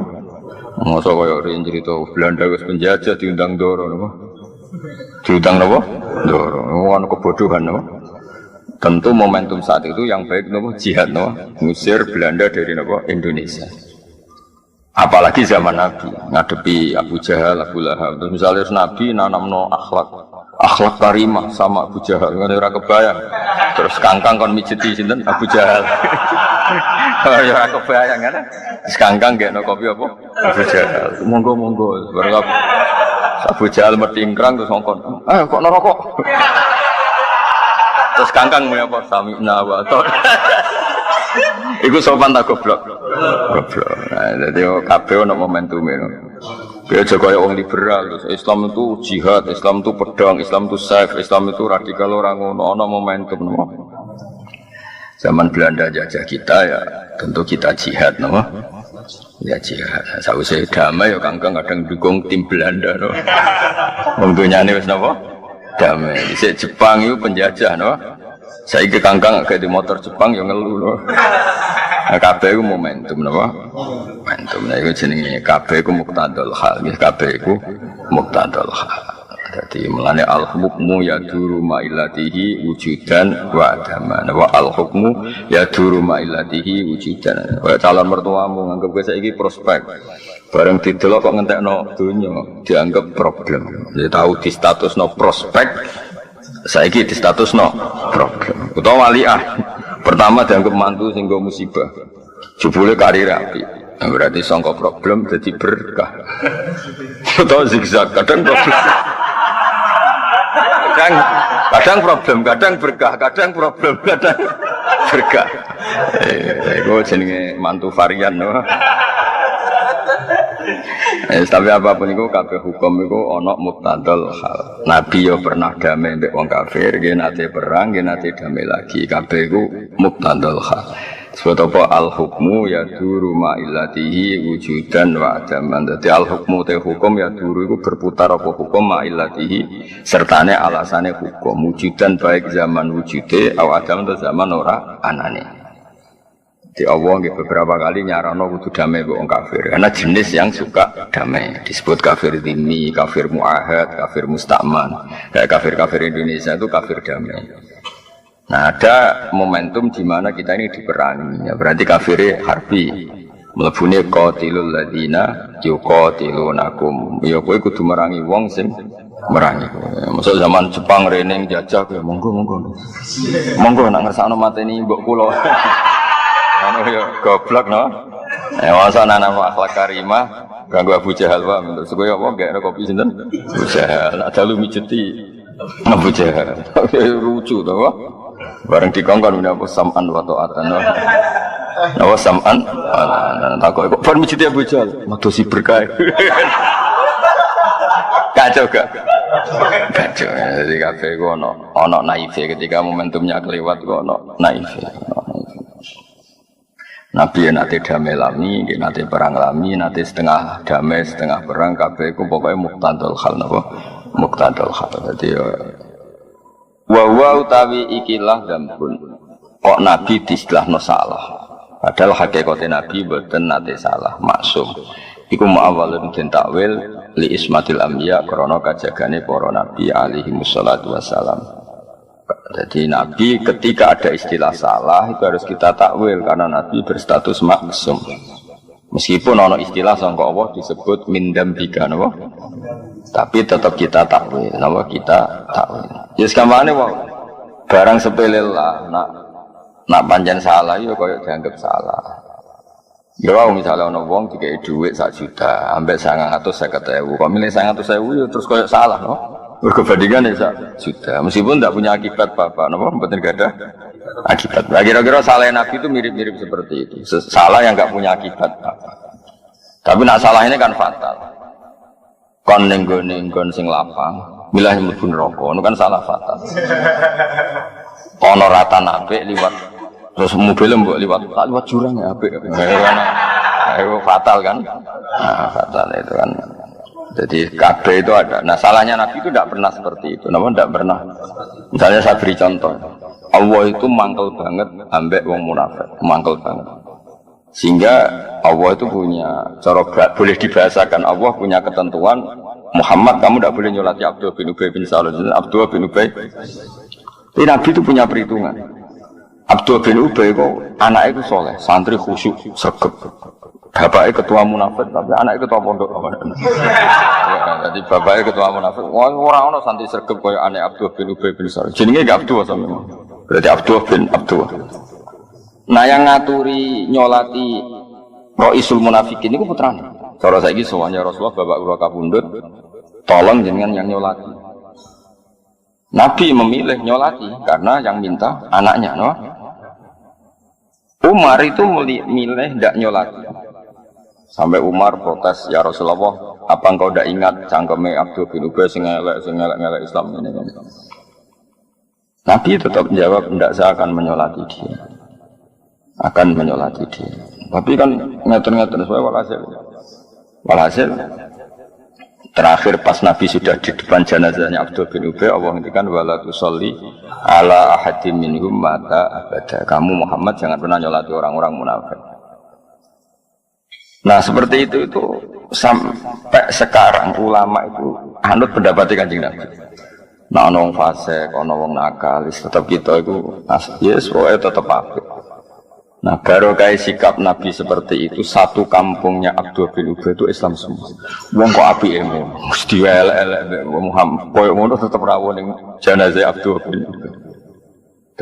Masa koyo rin cerita Belanda wis penjajah diundang Ndoro, no? Diundang napa? Ndoro. Ono kebodohan, no? Tentu momentum saat itu yang baik nopo jihad no, ngusir Belanda dari nopo Indonesia. Apalagi zaman Nabi ngadepi Abu Jahal, Abu Lahab. Terus misalnya Nabi nanamno akhlak karimah sama Abu Jahal, nggak ada kebayang. Terus kangkang kon mijeti sinten Abu Jahal. Ya ora kebayang kan? Terus kangkang gak no kopi apa? Abu Jahal. Monggo bareng Abu Jahal metingkrang terus ngongkon. Kok nerokok? Terus kangkang mulai apa? Sami'na wa ta'na. Iku sopan tak goblok. Goblok. Nah, jadi kabeh ono momentum itu. Dia juga orang liberal. Terus Islam itu jihad, Islam itu pedang, Islam itu saif, Islam itu radikal orang ono momentum. No? Zaman Belanda jajah kita ya tentu kita jihad, no? Ya jihad. Sausé damai ya kangkang kadang dukung tim Belanda, no. Wong dunyane wis napa? Damai. Di Jepang itu penjajah, no? Saiki kangkang kayak di motor Jepang yang ngeluh loh. Nah, kabeh iku momentum napa? Momentum. Nah iku jenenge kabeh iku muqtadul hal. Kabeh iku muqtadul hal. Jadi melane al-hukmu yaduru ma'ilatihi wujudan wa adaman. Wa al-hukmu yaduru ma'ilatihi wujudan. Kaya calon mertuamu nganggep kowe saiki prospek. Bareng didelok kok ngentekno donya dianggap problem. Ya tahu di statusno prospek, saiki di statusno problem. Utawa waliah. Pertama dianggap mantu sing nggo musibah. Jebule karir apik. Nah, berarti sangka problem jadi berkah. Utawa zigzag kadang problem. Kadang problem, kadang berkah, kadang problem, kadang berkah. Iku jenenge mantu varian no. Tapi apapun itu kabeh hukum itu ana muqtadal hal. Nabi yo pernah damai mbek wong kafir, nggih nate perang, nggih nate damai lagi. Kabeh iku muqtadal hal. Sebab apa al-hukmu ya duru ma'ilatihi wujudan wa adaman. Jadi al-hukmu te hukum ya duru itu berputar apa hukum ma'ilatihi sertane alasane hukum wujudan baik zaman wujude atau adam atau zaman ora anane. Di Allah beberapa kali nyarano kudu damai wong kafir karena jenis yang suka damai disebut kafir dhimmi, kafir muahad, kafir musta'man. Kayak kafir-kafir Indonesia itu kafir damai. Nah ada momentum di mana kita ini diperangi, ya berarti kafirnya harbi, melebuni qatilul ladina yuqatilunakum. Ya kowe kudu merangi wong sing merangi. Masuk zaman Jepang reneng jajah kowe monggo nak ngersakno mateni mbok kula. Anu ya goblok no. Masa ana akhlak karimah ganggu Abu Jahal wae menurut kowe apa gak kopi sinten? Abu Jahal, ada lu mijeti Abu Jahal. Lucu to kok. Bareng dikongkon menapa sam'an wa ta'atan. Nawa sam'an takok kok bar mijeti Abu Jahal, madosi berkah. Kacau gak? Kacau. Jadi kabeh ku ana naife ketika momentumnya kelewat ku ana naife. Nabi nate damai lami, nate perang lami, nate setengah damai, setengah perang. Kabeh ku pokoknya muqtadul hal napa? Muqtadul hal. Jadi wa utawi ikilah dambun. Kok Nabi diistilahno salah. Padahal hakikate Nabi mboten nate salah, maksum. Iku ma'awalun den takwil li ismatil anbiya krana kajagane para nabi alaihi wassalatu wassalam. Jadi Nabi ketika ada istilah salah itu harus kita takwil karena Nabi berstatus maksum. Meskipun ono istilah sangka Allah disebut mindam bika, napa? Tapi tetap kita takwil, napa kita takwil. Ya sekamane wae barang sepele lah, nak pancen salah ya koyo dianggap salah. Ya wae misalnya ono wong dikei dhuwit 1 juta, ambek 950.000, kok milih 900.000 ya terus koyo salah, no? Berbandingan ya 1 juta, meskipun tidak punya akibat apa-apa, napa mboten gadah akibat. Nah, kira-kira salah Nabi itu mirip-mirip seperti itu. Salah yang enggak punya akibat apa. Tapi nak salah ini kan fatal. Kon ning nggon sing lapang, milah mlebu neraka, itu kan salah fatal. Ono ratan apik liwat terus mobil mbok liwat jurang ya apik. Ayo fatal kan? Nah, fatal itu kan. Jadi kabeh itu ada. Nah salahnya Nabi itu tidak pernah seperti itu. Namun tidak pernah. Misalnya saya beri contoh. Allah itu mangkel banget ambek wong munafik, mangkel banget. Sehingga Allah itu punya cara boleh dibahasakan. Allah punya ketentuan. Muhammad kamu tidak boleh nyolati Abdullah bin Ubay bin Salul. Abdullah bin Ubay. Tapi Nabi itu punya perhitungan. Abdullah bin Ubay kok anaknya itu soleh, santri khusyuk, sregep. Bapaknya ketua munafik, tapi anaknya ketua pondok. Ya, jadi bapaknya ketua munafik. Wah, orang-orang santri sergap kaya anak Abdullah bin Ubay bin Salul. Jenenge gak Abdullah sama. Berarti Abdullah bin Abdullah. Nah, yang ngaturi nyolati Ra'isul Munafikin itu putrane. Cara saiki soalnya Rasulullah bapak kula kabundut, tolong jenengan yang nyolati. Nabi memilih nyolati karena yang minta anaknya, no? Umar itu milih tidak nyolati. Sampai Umar protes, ya Rasulullah, apa engkau tidak ingat cangkeme Abdul bin Ubay sing elek Islam ini kan? Nabi tetap menjawab, tidak, saya akan menyolati dia. Akan menyolati dia. Tapi kan ngatur-ngatur sesuai walhasil. Terakhir pas Nabi sudah di depan jenazahnya Abdul bin Ubay, Allah ngendikan wala tusolli ala ahadim minhum mata abada. Kamu Muhammad jangan pernah nyolati orang-orang munafik. Nah seperti itu sampai sekarang ulama itu anut pendapatnya Kanjeng Nabi. Nah ono wong fasik, ono wong nakalis, tetap kita itu yes, tetap apik. Nah baru kayak sikap Nabi seperti itu, satu kampungnya Abdul bin Ubay itu Islam semua. Wong kok apike mesti elek-elek Muhammad koyo ngono tetep rawuh ning jenazah Abdul bin Ubay.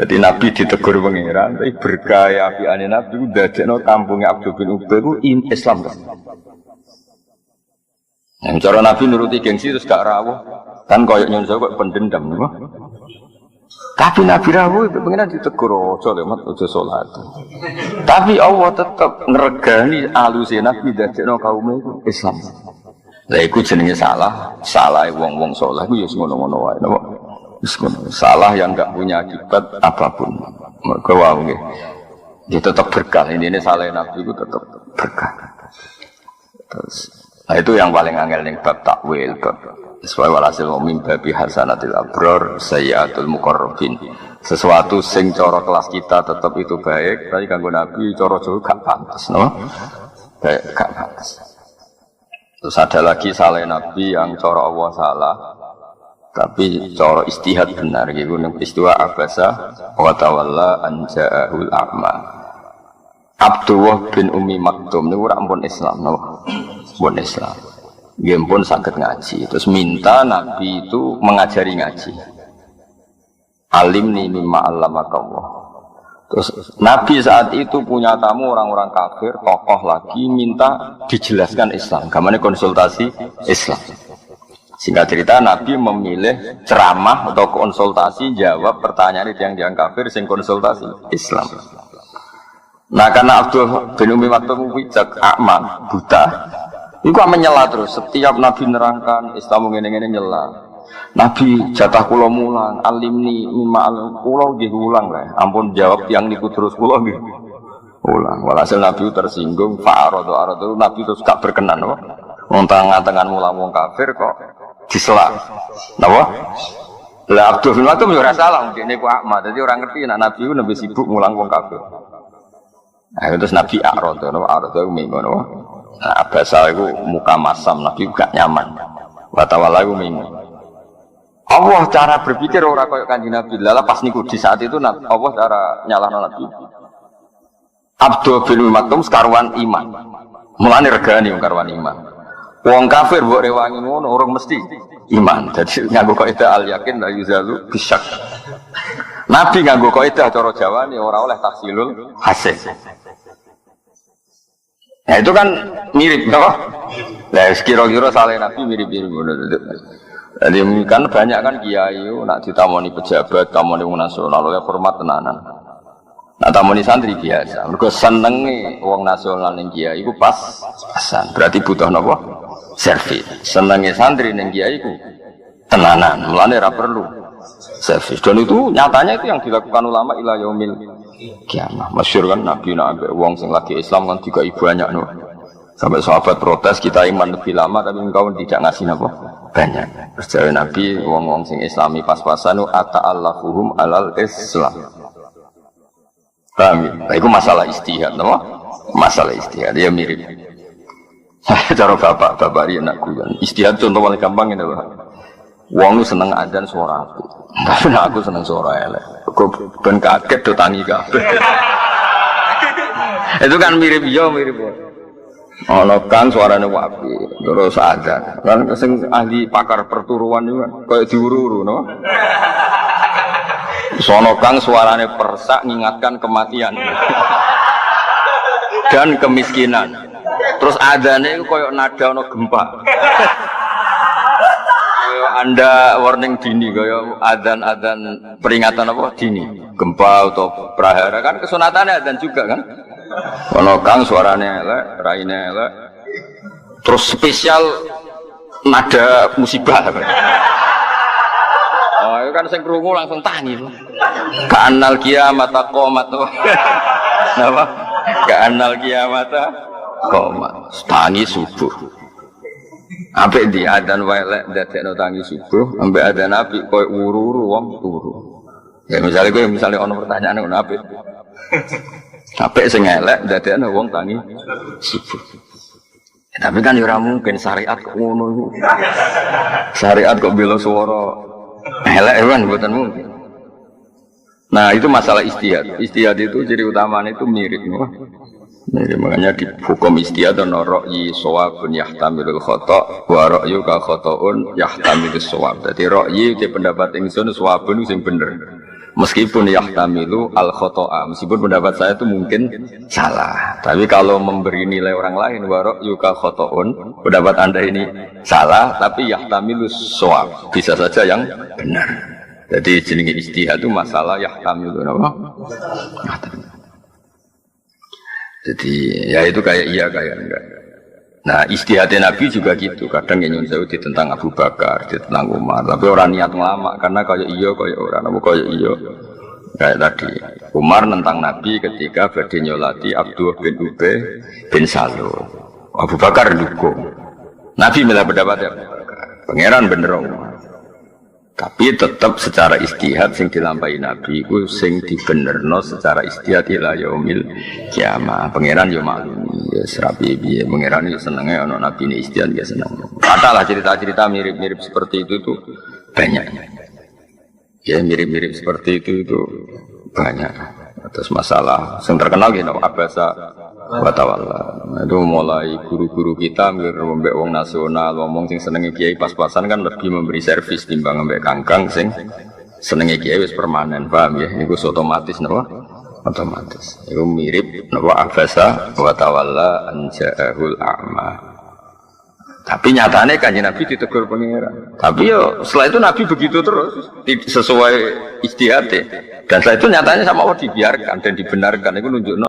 Jadi Nabi ditegur pangeran, tapi berkah apikane Nabi ku dadekno kampungnya Abdul bin Ubay ku Islam. Yang cara Nabi nuruti gengsi terus gak rawuh, kan koyo nyun kok pendendam niku. Tapi Nabi rawuh itu pengen ditegur ojo lemat ojo salat. Tapi Allah tetap ngregani aluse Nabi dadekno kaum itu Islam. Lah iku jenenge salah wong-wong saleh ku ya ngono-ngono wae napa. Wis ngono. Salah yang enggak punya akibat apapun. Mergo wae nggih. Dia tetap berkah. Ini salah Nabi itu tetap berkah. Terus nah itu yang paling angel ning bab takwil bab sesuai walhasil mimba bi hasanatil abror sayyatul muqarrabin. Sesuatu sing cara kelas kita tetap itu baik, tapi kanggo Nabi cara jauh gak pantas, no? Baik gak pantas. Terus ada lagi salah Nabi yang cara Allah salah, tapi cara istihad benar gitu. Istiwa abasa wa tawalla an ja'ahul a'ma. Abdullah bin Ummi Maktum niku ora ampun Islam, no? Pun Islam. Dia pun sakit ngaji, terus minta Nabi itu mengajari ngaji. Alimni mimma allamakallah. Terus Nabi saat itu punya tamu orang-orang kafir, tokoh lagi minta dijelaskan Islam. Gamane konsultasi Islam. Singkat cerita Nabi memilih ceramah atau konsultasi jawab pertanyaan yang kafir sing konsultasi Islam. Nah karena Abdul bin Ummi Maktum bijak akman buta. Iku menyela terus, setiap Nabi nerangkan Islam ngene-ngene nyela. Nabi jatah kula mulang, alimni mimma kula nggih ulang lah. Ampun jawab yang niku terus kula nggih ulang. Walhasil Nabi tersinggung, fa'aradu Nabi terus gak berkenan apa? Wong tangan mulang wong kafir kok disela. Napa? Lah Abdul bin Maktum yo ora salah, dene ku akma. Dadi ora ngerti nek Nabi ku nembe sibuk mulang wong kafir. Nah, terus Nabi arad, arad ngono. Nah, bahasa itu muka masam, Nabi gak nyaman. Watawala itu minggu. Allah cara berpikir orang kayak Kanjeng Nabi. Lala pas niku di saat itu Allah cara nyalahno Nabi. Abdul bin Maktum sekaruan iman. Mulane regani wong karuan iman. Wong kafir mbok rewangi ngono orang mesti iman. Jadi nganggo kaidah al yakin la yuzalu bisyak. Nabi nganggo kaidah cara Jawane ora oleh tahsilul hasil. Nah itu kan mirip, no? Nah kira-kira salah Nabi mirip-mirip. Jadi kan banyak kan kiai, nak ditamoni pejabat, tamoni wong nasional, oleh hormat tenanan. Nah tamoni santri biasa. Mereka senengi wong nasional ning kiai, itu pas-pasan. Berarti butuh nopo servis. Senengi santri ning kiai itu tenanan. Mulane ora perlu servis. Dan itu nyatanya itu yang dilakukan ulama ila yaumil kiamah. Masyhur kan Nabi nak wong sing lagi Islam kan juga banyak no. Sampai sahabat protes kita iman lebih lama tapi engkau tidak ngasih apa banyak. Terus Nabi wong sing Islami pas-pasan ata'allafuhum alal Islam. Paham ya? Nah, itu masalah istihad no? Masalah istihad ya mirip. Cara bapak dia nak kuyan. Istihad contoh paling gampang ini loh. Wong seneng adzan suara aku. Tapi aku seneng suara elek. Aku ben kaget do tangi kabeh. Itu kan mirip yo mirip. Ana kan suarane wapi, terus adzan. Kan sing ahli pakar perturuan itu kan koyo diuru-uru no. Sono kang suarane persak ngingatkan kematian. Dan kemiskinan. Terus adzane iku koyo nada ana gempa. Anda warning dini kaya adzan peringatan apa dini gempa atau prahara kan kesunatannya adzan juga kan ono kang suaranya elek raine elek terus spesial nada musibah oh itu kan sing krungu langsung tangi ka'annal kiamat qomat napa ka'annal kiamat qomat tangi subuh Apik di adzan wae lek ndadekno tangi subuh, ambek adzan apik koyo wuru-wuru wong turu. Ya misalnya ono pertanyaan ngono apik. Apik sing elek ndadekno wong tangi subuh. Ya, tapi kan ora mungkin syariat kok ngono iku. Syariat kok bela swara elek kan mboten mungkin. Nah, itu masalah istihad. Istihad itu ciri utamanya itu mirip. Mirip, makanya di hukum istihad ana ra'yi shawabun yahtamilul khata' wa ra'yu ka khata'un yahtamilus shawab. Dadi ra'yi te pendapat ingsun shawabun sing bener. Meskipun yahtamilu al khata'a, meskipun pendapat saya itu mungkin salah. Tapi kalau memberi nilai orang lain wa ra'yu ka khata'un, pendapat Anda ini salah tapi yahtamilus shawab. Bisa saja yang benar. Jadi jenenge ijtihad itu masalah yahtamilu apa? Jadi ya itu kayak iya kayak enggak. Nah ijtihadnya Nabi juga gitu. Kadang yang nyuwun tentang Abu Bakar, tentang Umar. Tapi orang niat ngelama karena kayak iya kayak orang, apa kayak iya. Kayak tadi Umar nentang Nabi ketika badhe nyolati Abdullah bin Ubay bin Salul. Abu Bakar dukung. Nabi milah pendapatnya Abu Bakar. Pangeran bener Umar. Tapi tetap secara istihad sing dilampahi Nabi ku sing dibenerno secara istihad ila yaumil kiamah. Pangeran yo maklumi ya serapi piye pangeran yo senenge ana Nabi ini istihad ya seneng. Adalah cerita-cerita mirip-mirip seperti itu tuh banyak. Ya mirip-mirip seperti itu banyak. Terus masalah yang terkenal gitu abasa wa tawalla. Itu mulai guru-guru kita mbek wong nasional ngomong sing senenge kiai pas-pasan kan lebih memberi servis timbang mbek kangkang sing senenge kiai wis permanen, paham ya? Niku otomatis napa? Otomatis. Iku mirip napa abasa wa tawalla anja'ahul a'ma. Tapi nyatanya kanjeng Nabi ditegur pangeran. Tapi yo setelah itu Nabi begitu terus sesuai ijtihad. Dan setelah itu nyatanya sama Allah dibiarkan dan dibenarkan. Itu nunjukno